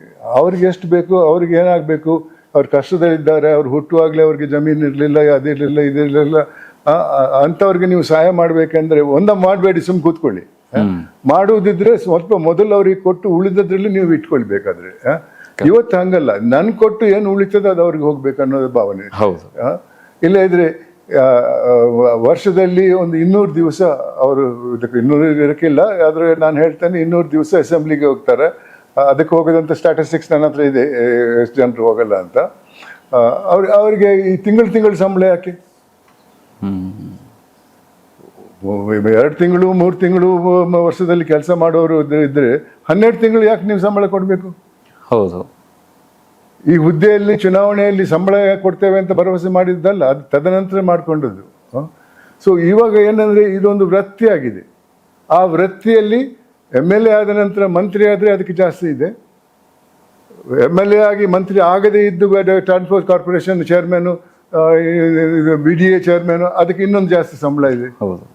ಅವ್ರಿಗೆ ಎಷ್ಟು ಬೇಕು, ಅವ್ರಿಗೆ ಏನಾಗಬೇಕು, ಅವ್ರು ಕಷ್ಟದಲ್ಲಿದ್ದಾರೆ, ಅವ್ರು ಹುಟ್ಟುವಾಗಲೇ ಅವ್ರಿಗೆ ಜಮೀನು ಇರಲಿಲ್ಲ, ಅದಿರಲಿಲ್ಲ, ಇದಿರಲಿಲ್ಲ, ಅಂಥವ್ರಿಗೆ ನೀವು ಸಹಾಯ ಮಾಡಬೇಕಂದ್ರೆ ಮಾಡಬೇಡಿ, ಸುಮ್ಮನೆ ಕೂತ್ಕೊಳ್ಳಿ. ಮಾಡುವುದಿದ್ರೆ ಸ್ವಲ್ಪ ಮೊದಲು ಅವ್ರಿಗೆ ಕೊಟ್ಟು ಉಳಿದದ್ರಲ್ಲಿ ನೀವು ಇಟ್ಕೊಳ್ಬೇಕಾದ್ರೆ. ಇವತ್ತು ಹಂಗಲ್ಲ, ನನ್ ಕೊಟ್ಟು ಏನು ಉಳಿತದೆ ಅದು ಅವ್ರಿಗೆ ಹೋಗ್ಬೇಕು ಅನ್ನೋದು ಭಾವನೆ. ಇಲ್ಲ ಇದ್ರೆ ವರ್ಷದಲ್ಲಿ ಒಂದು 200 ದಿವಸ ಅವರು, ಇದಕ್ಕೆ 200 ಇರಕ್ಕಿಲ್ಲ, ಆದ್ರೆ ನಾನು ಹೇಳ್ತೇನೆ 200 ದಿವಸ ಅಸೆಂಬ್ಲಿಗೆ ಹೋಗ್ತಾರೆ. ಅದಕ್ಕೆ ಹೋಗೋದಂತ ಸ್ಟ್ಯಾಟಿಸ್ಟಿಕ್ಸ್ ನನ್ನ ಹತ್ರ ಇದೆ, ಎಷ್ಟು ಜನರು ಹೋಗಲ್ಲ ಅಂತ. ಅವ್ರಿಗೆ ಈ ತಿಂಗಳು ಸಂಬಳ ಯಾಕೆ? 2 ತಿಂಗಳು 3 ತಿಂಗಳು ವರ್ಷದಲ್ಲಿ ಕೆಲಸ ಮಾಡೋರು ಇದ್ರೆ 12 ತಿಂಗಳು ಯಾಕೆ ನೀವು ಸಂಬಳ ಕೊಡಬೇಕು? ಹೌದು. ಈ ಹುದ್ದೆಯಲ್ಲಿ ಚುನಾವಣೆಯಲ್ಲಿ ಸಂಬಳ ಕೊಡ್ತೇವೆ ಅಂತ ಭರವಸೆ ಮಾಡಿದ್ದಲ್ಲ, ಅದು ತದನಂತರ ಮಾಡಿಕೊಂಡದ್ದು. ಸೊ ಇವಾಗ ಏನಂದ್ರೆ ಇದೊಂದು ವೃತ್ತಿ ಆಗಿದೆ. ಆ ವೃತ್ತಿಯಲ್ಲಿ MLA ಆದ ನಂತರ ಮಂತ್ರಿ ಆದರೆ ಅದಕ್ಕೆ ಜಾಸ್ತಿ ಇದೆ. MLA ಆಗಿ ಮಂತ್ರಿ ಆಗದೇ ಇದ್ದು ಟ್ರಾನ್ಸ್ಪೋರ್ಟ್ ಕಾರ್ಪೊರೇಷನ್ ಚೇರ್ಮನು, BDA ಚೇರ್ಮನು, ಅದಕ್ಕೆ ಇನ್ನೊಂದು ಜಾಸ್ತಿ ಸಂಬಳ ಇದೆ. ಹೌದು.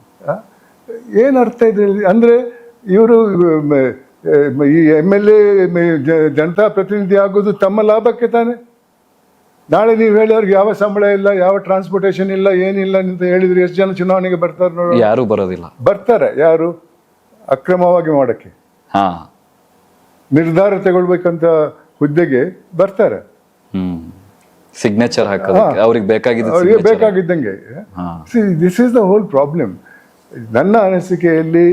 ಏನು ಅರ್ಥ ಇದೆ ಅಂದ್ರೆ, ಇವರು ಈ MLA ಜನತಾ ಪ್ರತಿನಿಧಿ ಆಗೋದು ತಮ್ಮ ಲಾಭಕ್ಕೆ ತಾನೆ. ನಾಳೆ ನೀವು ಹೇಳೋರಿಗೆ ಯಾವ ಸಂಬಳ ಇಲ್ಲ, ಯಾವ ಟ್ರಾನ್ಸ್ಪೋರ್ಟೇಷನ್ ಇಲ್ಲ, ಏನಿಲ್ಲ ಅಂತ ಹೇಳಿದ್ರೆ ಎಷ್ಟು ಜನ ಚುನಾವಣೆಗೆ ಬರ್ತಾರೆ ನೋಡಿ? ಯಾರು ಬರೋದಿಲ್ಲ. ಬರ್ತಾರೆ ಯಾರು? ಅಕ್ರಮವಾಗಿ ಮಾಡಕ್ಕೆ, ನಿರ್ಧಾರ ತಗೊಳ್ಬೇಕಂತ ಹುದ್ದೆಗೆ ಬರ್ತಾರೆ. ಸಿಗ್ನೇಚರ್ ಹಾಕೋದಕ್ಕೆ ಅವ್ರಿಗೆ ಬೇಕಾಗಿದ್ದಂಗೆ. This is the whole problem. ನನ್ನ ಅನಿಸಿಕೆಯಲ್ಲಿ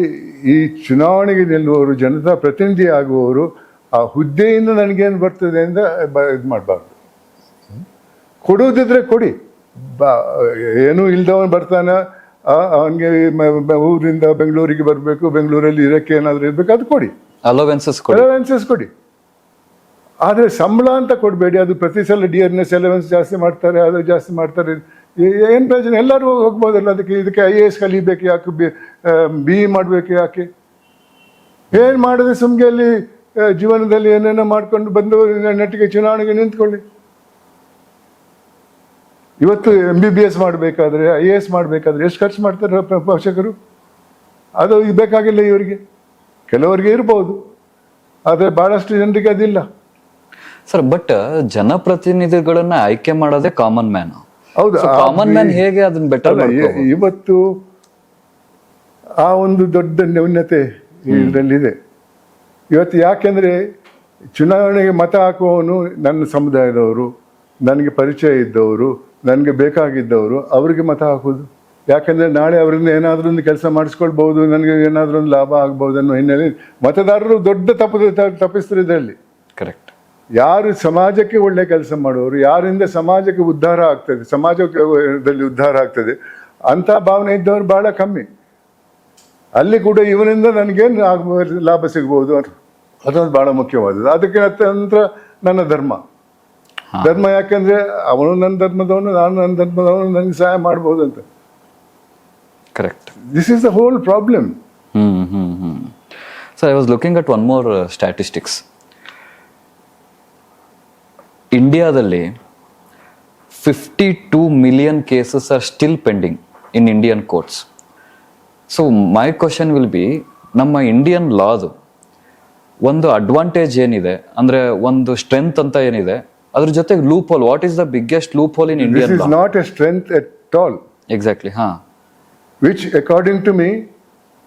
ಈ ಚುನಾವಣೆಗೆ ನಿಲ್ಲುವವರು, ಜನತಾ ಪ್ರತಿನಿಧಿ ಆಗುವವರು, ಆ ಹುದ್ದೆಯಿಂದ ನನಗೇನು ಬರ್ತದೆ ಅಂತ ಇದು ಮಾಡಬಾರ್ದು. ಕೊಡುವುದಿದ್ರೆ ಕೊಡಿ. ಏನೂ ಇಲ್ದವನು ಬರ್ತಾನೆ, ಅವನಿಗೆ ಊರಿಂದ ಬೆಂಗಳೂರಿಗೆ ಬರಬೇಕು, ಬೆಂಗಳೂರಲ್ಲಿ ಇರೋಕ್ಕೆ ಏನಾದರೂ ಇರಬೇಕು, ಅದು ಕೊಡಿ. ಅಲೋವೆನ್ಸಸ್ ಕೊಡಿ. ಆದರೆ ಸಂಬಳ ಅಂತ ಕೊಡಬೇಡಿ, ಅದು ಪ್ರತಿ ಸಲ ಡಿಯರ್ನೆಸ್ ಎಲೆವೆನ್ಸ್ ಜಾಸ್ತಿ ಮಾಡ್ತಾರೆ, ಅದು ಜಾಸ್ತಿ ಮಾಡ್ತಾರೆ, ಏನು ಪ್ರಯೋಜನ? ಎಲ್ಲರೂ ಹೋಗ್ಬೋದಲ್ಲ ಅದಕ್ಕೆ. ಇದಕ್ಕೆ IAS ಕಲಿಬೇಕು ಯಾಕೆ, BE ಮಾಡಬೇಕು ಯಾಕೆ? ಏನು ಮಾಡಿದ್ರೆ ಸುಮ್ಗೆ ಅಲ್ಲಿ ಜೀವನದಲ್ಲಿ ಏನೇನೋ ಮಾಡ್ಕೊಂಡು ಬಂದು ನೆಟ್ಟಿಗೆ ಚುನಾವಣೆಗೆ ನಿಂತ್ಕೊಳ್ಳಿ. ಇವತ್ತು MBBS ಮಾಡಬೇಕಾದ್ರೆ, IAS ಮಾಡಬೇಕಾದ್ರೆ ಎಷ್ಟು ಖರ್ಚು ಮಾಡ್ತಾರೆ ಪೋಷಕರು? ಅದು ಬೇಕಾಗಿಲ್ಲ ಇವರಿಗೆ. ಕೆಲವರಿಗೆ ಇರ್ಬೋದು, ಆದರೆ ಭಾಳಷ್ಟು ಜನರಿಗೆ ಅದಿಲ್ಲ. ಸರ್, ಬಟ್ ಜನಪ್ರತಿನಿಧಿಗಳನ್ನ ಆಯ್ಕೆ ಮಾಡೋದೇ ಕಾಮನ್ ಮ್ಯಾನ್. ಹೌದು, ಕಾಮನ್ ಮ್ಯಾನ್ ಹೇಗೆ ಅದನ್ನ ಬೆಟರ್ ಇವತ್ತು ಆ ಒಂದು ದೊಡ್ಡ ನ್ಯೂನ್ಯತೆ ಇದರಲ್ಲಿದೆ ಇವತ್ತು. ಯಾಕೆಂದ್ರೆ ಚುನಾವಣೆಗೆ ಮತ ಹಾಕುವವನು ನನ್ನ ಸಮುದಾಯದವರು, ನನಗೆ ಪರಿಚಯ ಇದ್ದವರು, ನನಗೆ ಬೇಕಾಗಿದ್ದವರು, ಅವರಿಗೆ ಮತ ಹಾಕೋದು. ಯಾಕೆಂದ್ರೆ ನಾಳೆ ಅವರಿಂದ ಏನಾದರೂ ಒಂದು ಕೆಲಸ ಮಾಡಿಸ್ಕೊಳ್ಬಹುದು, ನನಗೆ ಏನಾದರೂ ಒಂದು ಲಾಭ ಆಗ್ಬಹುದು ಅನ್ನೋ ಹಿನ್ನೆಲೆ ಮತದಾರರು ದೊಡ್ಡ ತಪ್ಪಿಸ್ತಾರೆ ಇದರಲ್ಲಿ. ಕರೆಕ್ಟ್. ಯಾರು ಸಮಾಜಕ್ಕೆ ಒಳ್ಳೆ ಕೆಲಸ ಮಾಡುವವರು, ಯಾರಿಂದ ಸಮಾಜಕ್ಕೆ ಉದ್ಧಾರ ಆಗ್ತದೆ, ಸಮಾಜದಲ್ಲಿ ಉದ್ಧಾರ ಆಗ್ತದೆ ಅಂತ ಭಾವನೆ ಇದ್ದವರು ಬಹಳ ಕಮ್ಮಿ. ಅಲ್ಲಿ ಕೂಡ ಇವನಿಂದ ನನಗೇನು ಲಾಭ ಸಿಗ್ಬೋದು ಅದೊಂದು ಬಹಳ ಮುಖ್ಯವಾದದ್ದು. ಅದಕ್ಕೆ ನಂತರ ನನ್ನ ಧರ್ಮ. ಯಾಕೆಂದ್ರೆ ಅವನು ನನ್ನ ಧರ್ಮದವನು, ನಾನು ನನ್ನ ಧರ್ಮದವನು, ನನಗೆ ಸಹಾಯ ಮಾಡ್ಬೋದು ಅಂತ. Correct. This is the whole problem. So I was looking at one more statistics. ಇಂಡಿಯಾದಲ್ಲಿ 52 million cases are still pending in Indian courts. So my question will be, ನಮ್ಮ ಇಂಡಿಯನ್ ಲಾದು ಒಂದು ಅಡ್ವಾಂಟೇಜ್ ಏನಿದೆ, ಅಂದ್ರೆ ಒಂದು ಸ್ಟ್ರೆಂತ್ ಅಂತ ಏನಿದೆ, ಅದ್ರ ಜೊತೆಗೆ loophole, what is the biggest loophole in Indian law? This is not a strength at all. Exactly. ಹಾ. Which according to me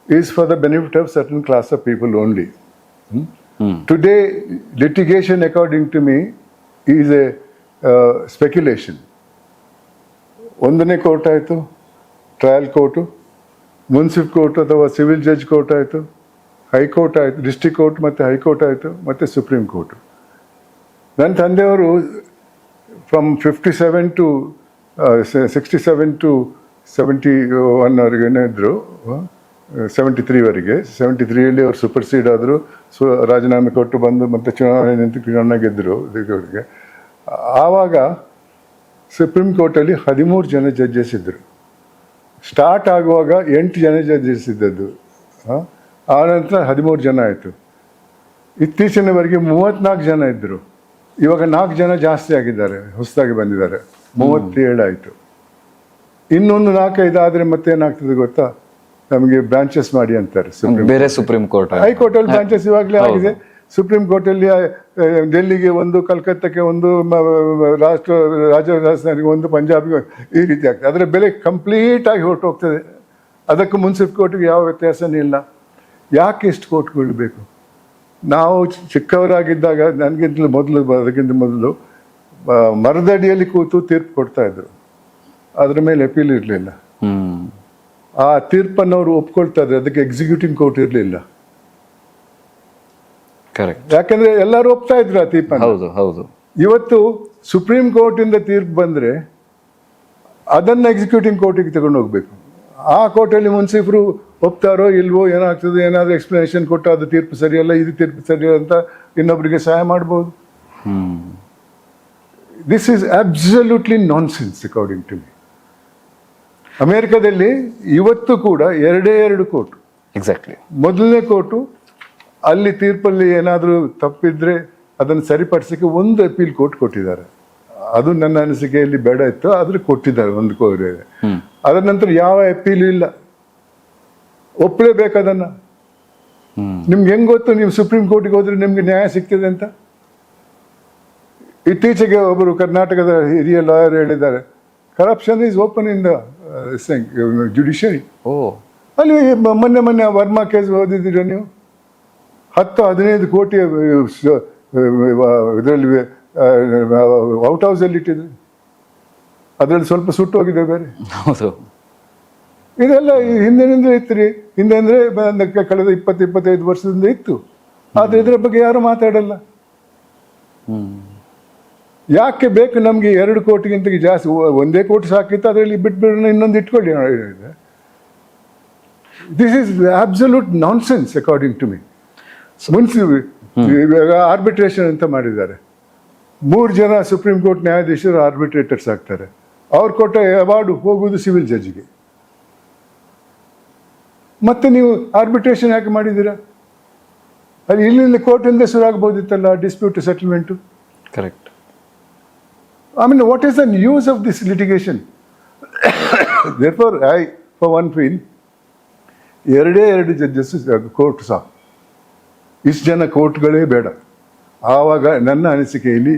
is for the benefit of certain class of people only. Today litigation according to me is a speculation. ಒಂದನೇ court ಆಯಿತು, trial court, municipal court ಅಥವಾ civil judge court ಆಯಿತು, high court ಆಯಿತು, district court ಮತ್ತು high court ಆಯಿತು, ಮತ್ತು supreme court. ನನ್ನ ತಂದೆಯವರು ಫ್ರಮ್ 57 to 67 to 71ವರೆಗೇನೆ ಇದ್ದರು, 73ವರೆಗೆ. 73ಯಲ್ಲಿ ಅವರು ಸೂಪರ್ಸೀಡ್ ಆದರು, ರಾಜೀನಾಮೆ ಕೊಟ್ಟು ಬಂದು ಮತ್ತೆ ಚುನಾವಣೆ ನಿಂತು ಚುನಾವಣೆ ಗೆದ್ದರು ಇದಕ್ಕೆ. ಆವಾಗ ಸುಪ್ರೀಂ ಕೋರ್ಟಲ್ಲಿ 13 ಜನ ಜಡ್ಜಸ್ ಇದ್ದರು. ಸ್ಟಾರ್ಟ್ ಆಗುವಾಗ 8 ಜನ ಜಡ್ಜಸ್ ಇದ್ದದ್ದು, ಆನಂತರ 13 ಜನ ಆಯಿತು. ಇತ್ತೀಚಿನವರೆಗೆ 34 ಜನ ಇದ್ದರು. ಇವಾಗ 4 ಜನ ಜಾಸ್ತಿ ಆಗಿದ್ದಾರೆ, ಹೊಸದಾಗಿ ಬಂದಿದ್ದಾರೆ, 37 ಆಯಿತು. ಇನ್ನೊಂದು 4-5 ಆದರೆ ಮತ್ತೇನಾಗ್ತದೆ ಗೊತ್ತಾ, ನಮಗೆ ಬ್ರಾಂಚಸ್ ಮಾಡಿ ಅಂತಾರೆ. ಬೇರೆ ಸುಪ್ರೀಂ ಕೋರ್ಟ್, ಹೈಕೋರ್ಟಲ್ಲಿ ಬ್ರಾಂಚಸ್ ಇವಾಗಲೇ ಆಗಿದೆ. ಸುಪ್ರೀಂ ಕೋರ್ಟಲ್ಲಿ ಡೆಲ್ಲಿಗೆ ಒಂದು, ಕಲ್ಕತ್ತಾಕ್ಕೆ ಒಂದು, ರಾಜಸ್ಥಾನಿಗೆ ಒಂದು, ಪಂಜಾಬ್ಗೆ ಈ ರೀತಿ ಆಗ್ತದೆ. ಅದರ ಬೆಲೆ ಕಂಪ್ಲೀಟ್ ಆಗಿ ಹೊರಟೋಗ್ತದೆ. ಅದಕ್ಕೂ ಮುನ್ಸಿಪಲ್ ಕೋರ್ಟ್ಗೆ ಯಾವ ವ್ಯತ್ಯಾಸನೇ ಇಲ್ಲ. ಯಾಕೆ ಇಷ್ಟು ಕೋರ್ಟ್ಗಳು ಬೇಕು? ನಾವು ಚಿಕ್ಕವರಾಗಿದ್ದಾಗ, ಅದಕ್ಕಿಂತ ಮೊದಲು ಮರದಡಿಯಲ್ಲಿ ಕೂತು ತೀರ್ಪು ಕೊಡ್ತಾ ಇದ್ರು. ಅದ್ರ ಮೇಲೆ ಅಪೀಲ್ ಇರಲಿಲ್ಲ. ಆ ತೀರ್ಪನ್ನು ಅವರು ಒಪ್ಕೊಳ್ತಾ ಇದ್ರು, ಅದಕ್ಕೆ ಎಕ್ಸಿಕ್ಯೂಟಿವ್ ಕೋರ್ಟ್ ಇರಲಿಲ್ಲ. ಕರೆಕ್ಟ್. ಯಾಕಂದ್ರೆ ಎಲ್ಲರೂ ಒಪ್ತಾ ಇದ್ರು ಆ ತೀರ್ಪನ್ನು. ಹೌದು ಹೌದು. ಇವತ್ತು ಸುಪ್ರೀಂ ಕೋರ್ಟಿಂದ ತೀರ್ಪು ಬಂದ್ರೆ ಅದನ್ನ ಎಕ್ಸಿಕ್ಯೂಟಿವ್ ಕೋರ್ಟಿಗೆ ತಗೊಂಡು ಹೋಗ್ಬೇಕು. ಆ ಕೋರ್ಟಲ್ಲಿ ಮುನ್ಸಿಫರು ಒಪ್ತಾರೋ ಇಲ್ವೋ, ಏನಾಗ್ತದೆ, ಏನಾದರೂ ಎಕ್ಸ್ಪ್ಲನೇಷನ್ ಕೊಟ್ಟು ಅದು ತೀರ್ಪು ಸರಿಯಲ್ಲ, ಇದು ತೀರ್ಪು ಸರಿಯಲ್ಲ ಅಂತ ಇನ್ನೊಬ್ಬರಿಗೆ ಸಹಾಯ ಮಾಡ್ಬೋದು. This is absolutely nonsense according to me. ಅಮೆರಿಕದಲ್ಲಿ ಇವತ್ತು ಕೂಡ 2 ಕೋರ್ಟ್. ಎಕ್ಸಾಕ್ಟ್ಲಿ. ಮೊದಲನೇ ಕೋರ್ಟು, ಅಲ್ಲಿ ತೀರ್ಪಲ್ಲಿ ಏನಾದರೂ ತಪ್ಪಿದ್ರೆ ಅದನ್ನು ಸರಿಪಡಿಸಕ್ಕೆ ಒಂದು ಅಪೀಲ್ ಕೋರ್ಟ್ ಕೊಟ್ಟಿದ್ದಾರೆ. ಅದು ನನ್ನ ಅನಿಸಿಕೆಯಲ್ಲಿ ಬೇಡ ಇತ್ತು, ಆದ್ರೆ ಕೊಟ್ಟಿದ್ದಾರೆ ಒಂದು ಕೋರ್ಟ್. ಅದರ ನಂತರ ಯಾವ ಅಪೀಲು ಇಲ್ಲ, ಒಪ್ಪಲೇಬೇಕು ಅದನ್ನ. ನಿಮ್ಗೆ ಹೆಂಗ್ ಗೊತ್ತು ನೀವು ಸುಪ್ರೀಂ ಕೋರ್ಟ್ಗೆ ಹೋದ್ರೆ ನಿಮ್ಗೆ ನ್ಯಾಯ ಸಿಗ್ತದೆ ಅಂತ? ಇತ್ತೀಚೆಗೆ ಒಬ್ಬರು ಕರ್ನಾಟಕದ ಹಿರಿಯ ಲಾಯರ್ ಹೇಳಿದ್ದಾರೆ, corruption is open in the judiciary. ಅಲ್ಲಿ ಮೊನ್ನೆ ವರ್ಮಾ ಕೇಸ್ ಓದಿದ್ದೀರ ನೀವು? 10-15 ಕೋಟಿ ಇದರಲ್ಲಿ ಔಟ್ ಹೌಸಲ್ಲಿ ಇಟ್ಟಿದ್ರು. ಅದರಲ್ಲಿ ಸ್ವಲ್ಪ ಸುಟ್ಟು ಹೋಗಿದೆ ಬೇರೆ. ಹೌದು. ಇದೆಲ್ಲ ಹಿಂದಿನಿಂದ ಇತ್ತು ರೀ. ಹಿಂದೆ ಅಂದರೆ ಕಳೆದ 20-25 ವರ್ಷದಿಂದ ಇತ್ತು. ಆದರೆ ಇದರ ಬಗ್ಗೆ ಯಾರು ಮಾತಾಡಲ್ಲ. ಯಾಕೆ ಬೇಕು ನಮಗೆ 2 ಕೋಟಿಗಿಂತ ಜಾಸ್ತಿ? ಒಂದೇ ಕೋಟಿ ಸಾಕಿತ್ತು, ಅದರಲ್ಲಿ ಬಿಟ್ಬಿಡೋಣ, ಇನ್ನೊಂದು ಇಟ್ಕೊಳ್ಳಿ. This is absolute nonsense according to me. ಇವಾಗ ಆರ್ಬಿಟ್ರೇಷನ್ ಅಂತ ಮಾಡಿದ್ದಾರೆ. 3 ಜನ ಸುಪ್ರೀಂ ಕೋರ್ಟ್ ನ್ಯಾಯಾಧೀಶರು ಆರ್ಬಿಟ್ರೇಟರ್ಸ್ ಆಗ್ತಾರೆ. ಅವ್ರು ಕೊಟ್ಟ ಅವಾರ್ಡ್ ಹೋಗುವುದು ಸಿವಿಲ್ ಜಡ್ಜ್ಗೆ. ಮತ್ತೆ ನೀವು ಆರ್ಬಿಟ್ರೇಷನ್ ಯಾಕೆ ಮಾಡಿದ್ದೀರಾ? ಅಲ್ಲಿ ಇಲ್ಲಿ ಕೋರ್ಟಿಂದ ಶುರು ಆಗ್ಬೋದಿತ್ತಲ್ಲ dispute settlement. Correct. I mean, what is the use of this litigation? Therefore, I, for one, feel, ಎರಡು ಜಡ್ಜಸ್ ಕೋರ್ಟ್ ಸಾಕು, ಇಷ್ಟು ಜನ ಕೋರ್ಟ್ಗಳೇ ಬೇಡ. ಆವಾಗ ನನ್ನ ಅನಿಸಿಕೆಯಲ್ಲಿ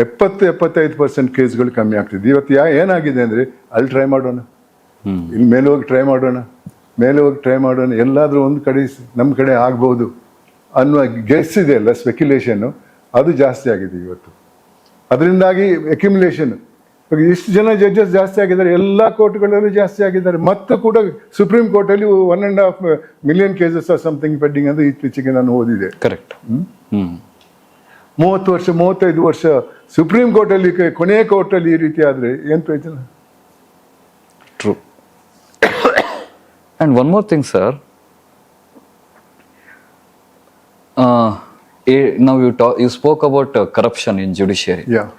70-75% ಕೇಸ್ಗಳು ಕಮ್ಮಿ ಆಗ್ತಿದೆ. ಇವತ್ತು ಏನಾಗಿದೆ ಅಂದರೆ, ಅಲ್ಲಿ ಟ್ರೈ ಮಾಡೋಣ, ಇಲ್ಲಿ ಮೇಲೆ ಹೋಗಿ ಟ್ರೈ ಮಾಡೋಣ, ಎಲ್ಲಾದರೂ ಒಂದು ಕಡೆ ನಮ್ಮ ಕಡೆ ಆಗ್ಬೋದು ಅನ್ನುವ ಗೆಸ್ ಇದೆ ಅಲ್ಲ, ಸ್ಪೆಕ್ಯುಲೇಷನ್ನು, ಅದು ಜಾಸ್ತಿ ಆಗಿದೆ ಇವತ್ತು. ಅದರಿಂದಾಗಿ ಅಕ್ಯುಮುಲೇಷನ್. ಇಷ್ಟು ಜನ ಜಡ್ಜಸ್ ಜಾಸ್ತಿ ಆಗಿದ್ದಾರೆ, ಎಲ್ಲ ಕೋರ್ಟ್ಗಳಲ್ಲೂ ಜಾಸ್ತಿ ಆಗಿದ್ದಾರೆ. ಮತ್ತು ಕೂಡ ಸುಪ್ರೀಂ ಕೋರ್ಟಲ್ಲಿ 1.5 million cases are something pending ಅಂತ ಇತ್ತೀಚೆಗೆ ನಾನು ಓದಿದೆ. ಕರೆಕ್ಟ್. 30 ವರ್ಷ 35 ವರ್ಷ ಸುಪ್ರೀಂ ಕೋರ್ಟಲ್ಲಿ, ಕೊನೆಯ ಕೋರ್ಟಲ್ಲಿ ಈ ರೀತಿ ಆದರೆ ಏನು ಪ್ರಯೋಜನ? True. And one more thing, sir. Now you spoke about corruption in judiciary. Yeah.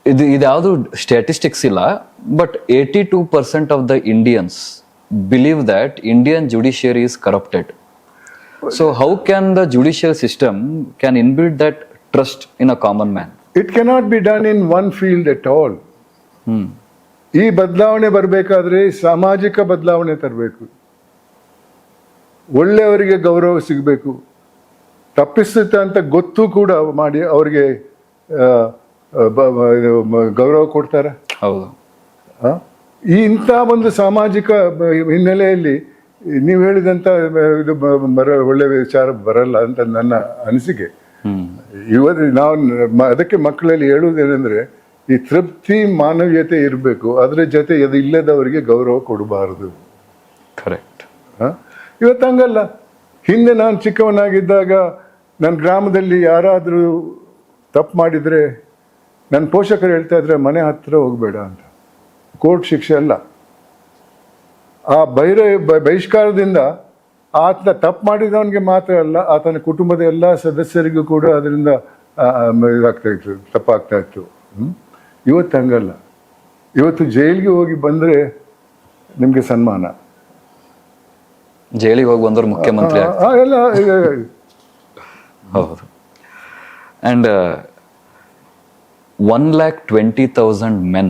ಇದು ಯಾವುದು ಸ್ಟ್ಯಾಟಿಸ್ಟಿಕ್ಸ್ ಇಲ್ಲ, but 82% of the Indians believe that Indian judiciary is corrupted. So how can the judicial system can inbuilt that trust in a common man? It cannot be done in one field at all. ಈ ಬದಲಾವಣೆ ಬರಬೇಕಾದ್ರೆ ಸಾಮಾಜಿಕ ಬದಲಾವಣೆ ತರಬೇಕು. ಒಳ್ಳೆಯವರಿಗೆ ಗೌರವ ಸಿಗಬೇಕು. ತಪ್ಪಿಸುತ್ತೆ ಅಂತ ಗೊತ್ತು ಕೂಡ ಮಾಡಿ ಅವರಿಗೆ ಗೌರವ ಕೊಡ್ತಾರೆ. ಹೌದು. ಇಂಥ ಒಂದು ಸಾಮಾಜಿಕ ಹಿನ್ನೆಲೆಯಲ್ಲಿ ನೀವು ಹೇಳಿದಂಥ ಇದು ಒಳ್ಳೆ ವಿಚಾರ ಬರಲ್ಲ ಅಂತ ನನ್ನ ಅನಿಸಿಕೆ. ಇವತ್ತು ನಾವು ಅದಕ್ಕೆ ಮಕ್ಕಳಲ್ಲಿ ಹೇಳುವುದೇನೆಂದ್ರೆ, ಈ ತೃಪ್ತಿ ಮಾನವೀಯತೆ ಇರಬೇಕು, ಅದರ ಜೊತೆ ಅದು ಇಲ್ಲದವರಿಗೆ ಗೌರವ ಕೊಡಬಾರದು. ಕರೆಕ್ಟ್. ಇವತ್ತು ಹಂಗಲ್ಲ. ಹಿಂದೆ ನಾನು ಚಿಕ್ಕವನಾಗಿದ್ದಾಗ ನನ್ನ ಗ್ರಾಮದಲ್ಲಿ ಯಾರಾದರೂ ತಪ್ಪು ಮಾಡಿದರೆ ನನ್ನ ಪೋಷಕರು ಹೇಳ್ತಾ ಇದ್ರೆ, ಮನೆ ಹತ್ತಿರ ಹೋಗಬೇಡ ಅಂತ. ಕೋರ್ಟ್ ಶಿಕ್ಷೆ ಅಲ್ಲ, ಆ ಬಹಿಷ್ಕಾರದಿಂದ ಆತನ ತಪ್ಪು ಮಾಡಿದವನಿಗೆ ಮಾತ್ರ ಅಲ್ಲ, ಆತನ ಕುಟುಂಬದ ಎಲ್ಲ ಸದಸ್ಯರಿಗೂ ಕೂಡ ಅದರಿಂದ ಇದಾಗ್ತಾ ಇತ್ತು, ತಪ್ಪಾಗ್ತಾ ಇತ್ತು. ಇವತ್ತು ಹಂಗಲ್ಲ. ಇವತ್ತು ಜೈಲಿಗೆ ಹೋಗಿ ಬಂದರೆ ನಿಮಗೆ ಸನ್ಮಾನ, ಜೈಲಿಗೆ ಹೋಗಿ ಬಂದವರು ಮುಖ್ಯಮಂತ್ರಿ ಎಲ್ಲ. ಹೌದು. And 120,000 men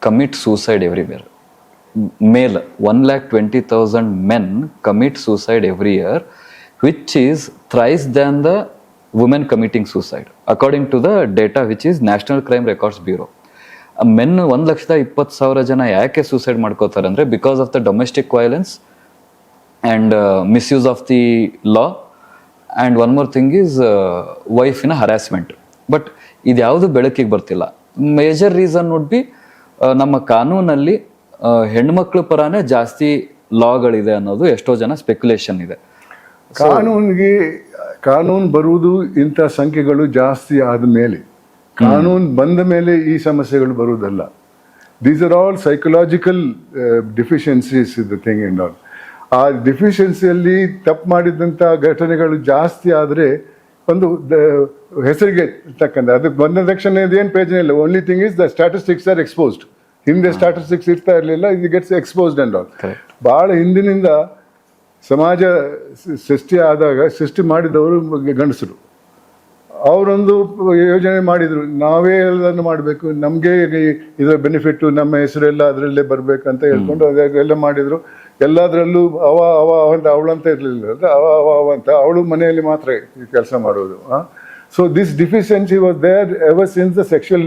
commit suicide everywhere. Male 120,000 men commit suicide every year, which is thrice than the women committing suicide, according to the data which is National Crime Records Bureau. Men 1,20,000 ಜನ ಯಾಕೆ ಸೂಸೈಡ್ ಮಾಡ್ಕೋತಾರೆ ಅಂದರೆ, because of the domestic violence and misuse of the law, and one more thing is wife in a harassment. But ಇದು ಯಾವುದು ಬೆಳಕಿಗೆ ಬರ್ತಿಲ್ಲ. Major reason would be ನಮ್ಮ ಕಾನೂನಲ್ಲಿ ಹೆಣ್ಮಕ್ಳ ಪರಾನೇ ಜಾಸ್ತಿ ಲಾಗಳಿದೆ ಅನ್ನೋದು ಎಷ್ಟೋ ಜನ ಸ್ಪೆಕ್ಯುಲೇಷನ್ ಇದೆ. ಕಾನೂನು ಬರುವುದು ಇಂಥ ಸಂಖ್ಯೆಗಳು ಜಾಸ್ತಿ ಆದಮೇಲೆ, ಕಾನೂನು ಬಂದ ಮೇಲೆ ಈ ಸಮಸ್ಯೆಗಳು ಬರುವುದಲ್ಲ. These are all psychological deficiencies is the thing and all. ಆ ಡಿಫಿಷಿಯನ್ಸಿಯಲ್ಲಿ ತಪ್ಪು ಮಾಡಿದಂಥ ಘಟನೆಗಳು ಜಾಸ್ತಿ ಆದರೆ ಒಂದು ಹೆಸರಿಗೆ ತಕ್ಕಂತೆ ಅದಕ್ಕೆ ಬಂದ ತಕ್ಷಣ ಇದೇನು ಪ್ರಯೋಜನ ಇಲ್ಲ. Only thing is the statistics are exposed. ಹಿಂದೆ ಸ್ಟ್ಯಾಟಿಸ್ಟಿಕ್ಸ್ ಇರ್ತಾ ಇರಲಿಲ್ಲ, ಇದು ಗೆಟ್ಸ್ ಎಕ್ಸ್ಪೋಸ್ಡ್ ಅಂಡ್ ಆಲ್. ಭಾಳ ಹಿಂದಿನಿಂದ ಸಮಾಜ ಸೃಷ್ಟಿ ಮಾಡಿದವರು ಗಂಡಸರು. ಅವರೊಂದು ಯೋಜನೆ ಮಾಡಿದರು, ನಾವೇ ಎಲ್ಲದನ್ನು ಮಾಡಬೇಕು, ನಮಗೆ ಇದರ ಬೆನಿಫಿಟ್ಟು, ನಮ್ಮ ಹೆಸರೆಲ್ಲ ಅದರಲ್ಲೇ ಬರಬೇಕಂತ ಹೇಳ್ಕೊಂಡು ಅದೆಲ್ಲ ಮಾಡಿದರು. ಎಲ್ಲದರಲ್ಲೂ ಅವ ಅಂತ ಅವಳಂತ ಇರಲಿಲ್ಲ, ಅವ ಅಂತ ಅವಳು ಮನೆಯಲ್ಲಿ ಮಾತ್ರ ಕೆಲಸ ಮಾಡೋದು. So this deficiency was there ever since the sexual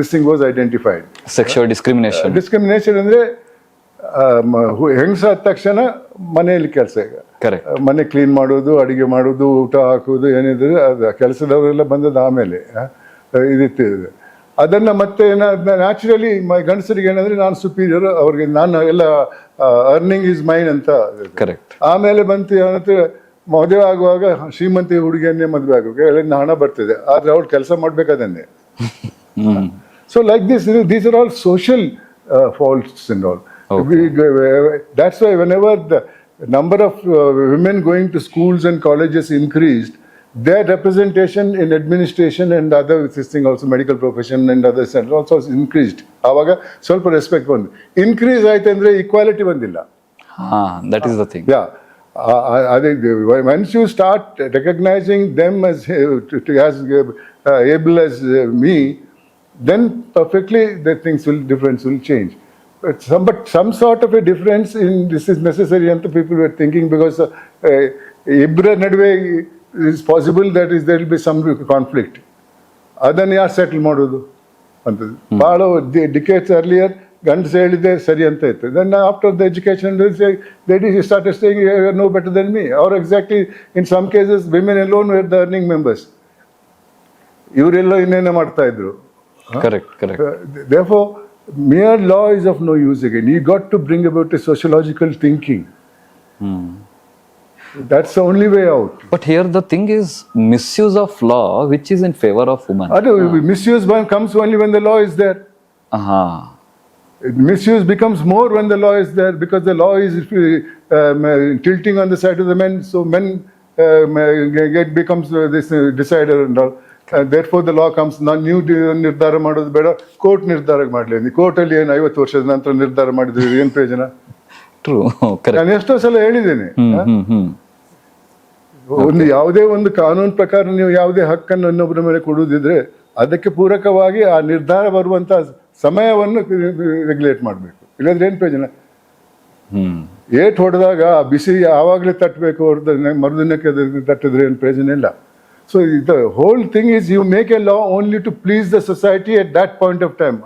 this thing was identified. Sexual discrimination ಅಂದರೆ ಹೆಂಗಸಾದ ತಕ್ಷಣ ಮನೆಯಲ್ಲಿ ಕೆಲಸ, ಈಗ ಮನೆ ಕ್ಲೀನ್ ಮಾಡೋದು, ಅಡಿಗೆ ಮಾಡೋದು, ಊಟ ಹಾಕೋದು ಏನಿದ್ರೆ ಅದು ಕೆಲಸದವರೆಲ್ಲ ಬಂದದ್ದು ಆಮೇಲೆ ಇದಿತ್ತು. ಅದನ್ನು ಮತ್ತೆ ನ್ಯಾಚುರಲಿ ಗಂಡಸರಿಗೆ ಏನಂದ್ರೆ ನಾನು ಸುಪೀರಿಯರ್, ಅವ್ರಿಗೆ ನಾನು ಎಲ್ಲ ಅರ್ನಿಂಗ್ ಈಸ್ ಮೈನ್ ಅಂತ. ಕರೆಕ್ಟ್. ಆಮೇಲೆ ಬಂತು ಏನಂತ ಮದುವೆ ಆಗುವಾಗ ಶ್ರೀಮಂತಿ ಹುಡುಗಿಯನ್ನೇ ಮದುವೆ ಆಗುವಾಗ ಎಲ್ಲ ಹಣ ಬರ್ತಿದೆ, ಆದ್ರೆ ಅವ್ಳು ಕೆಲಸ ಮಾಡ್ಬೇಕದನ್ನೇ. So like these are all social faults and all. That's why whenever number of women going to schools and colleges increased, their representation in administration and other this thing also medical profession and others and also increased. ಆವಾಗ ಸ್ವಲ್ಪ respect ಬಂದು increase ಆಯ್ತು ಅಂದರೆ equality ಬಂದಿಲ್ಲ. That is the thing. Yeah, ಅದೇ once you start recognizing them as able as me, then perfectly the difference will change. But some sort of a difference in this is necessary ಅಂತ people were thinking, because ಇಬ್ಬರ ನಡುವೆ is possible that there will be some conflict. ಅದನ್ನು ಯಾರು settle ಮಾಡೋದು ಅಂತ ಭಾಳ ಡಿಕೇಟ್ಸ್ earlier ಗಂಡಸು ಹೇಳಿದೆ ಸರಿ ಅಂತ ಇತ್ತು. Then after the education they started saying you are no better than me, or exactly in some cases women alone were the earning members. ಇವರೆಲ್ಲ ಇನ್ನೇನೋ ಮಾಡ್ತಾ ಇದ್ರು. Correct. Therefore, mere law is of no use again. You got to bring about a sociological thinking. That's the only way out. But here the thing is misuse of law which is in favor of women. Misuse comes only when the law is there. Misuse becomes more when the law is there, because the law is tilting on the side of the men, so men becomes this decider and all. Therefore the law comes. ನೀವು ನಿರ್ಧಾರ ಮಾಡೋದು ಬೇಡ, court ನಿರ್ಧಾರ ಮಾಡಲಿ. ಕೋರ್ಟಲ್ಲಿ ಏನು 50 ವರ್ಷದ ನಂತರ ನಿರ್ಧಾರ ಮಾಡಿದ್ರೆ ಏನು ಪ್ರಯೋಜನ? ಟ್ರೂ, ನಾನು ಎಷ್ಟೋ ಸಲ ಹೇಳಿದ್ದೇನೆ, ಒಂದು ಯಾವುದೇ ಒಂದು ಕಾನೂನು ಪ್ರಕಾರ ನೀವು ಯಾವುದೇ ಹಕ್ಕನ್ನು ಇನ್ನೊಬ್ಬರ ಮೇಲೆ ಕೊಡುವುದಿದ್ರೆ ಅದಕ್ಕೆ ಪೂರಕವಾಗಿ ಆ ನಿರ್ಧಾರ ಬರುವಂತ ಸಮಯವನ್ನು ರೆಗ್ಯುಲೇಟ್ ಮಾಡಬೇಕು. ಇಲ್ಲದ್ರೆ ಏನು ಪ್ರಯೋಜನ? ಏಟ್ ಹೊಡೆದಾಗ ಆ ಬಿಸಿ ಆವಾಗಲೇ ತಟ್ಟಬೇಕು, ಹೊಡೆದ ಮರುದಿನಕ್ಕೆ ತಟ್ಟಿದ್ರೆ ಏನು ಪ್ರಯೋಜನ ಇಲ್ಲ. So the whole thing is you make a law only to please the society at that point of time.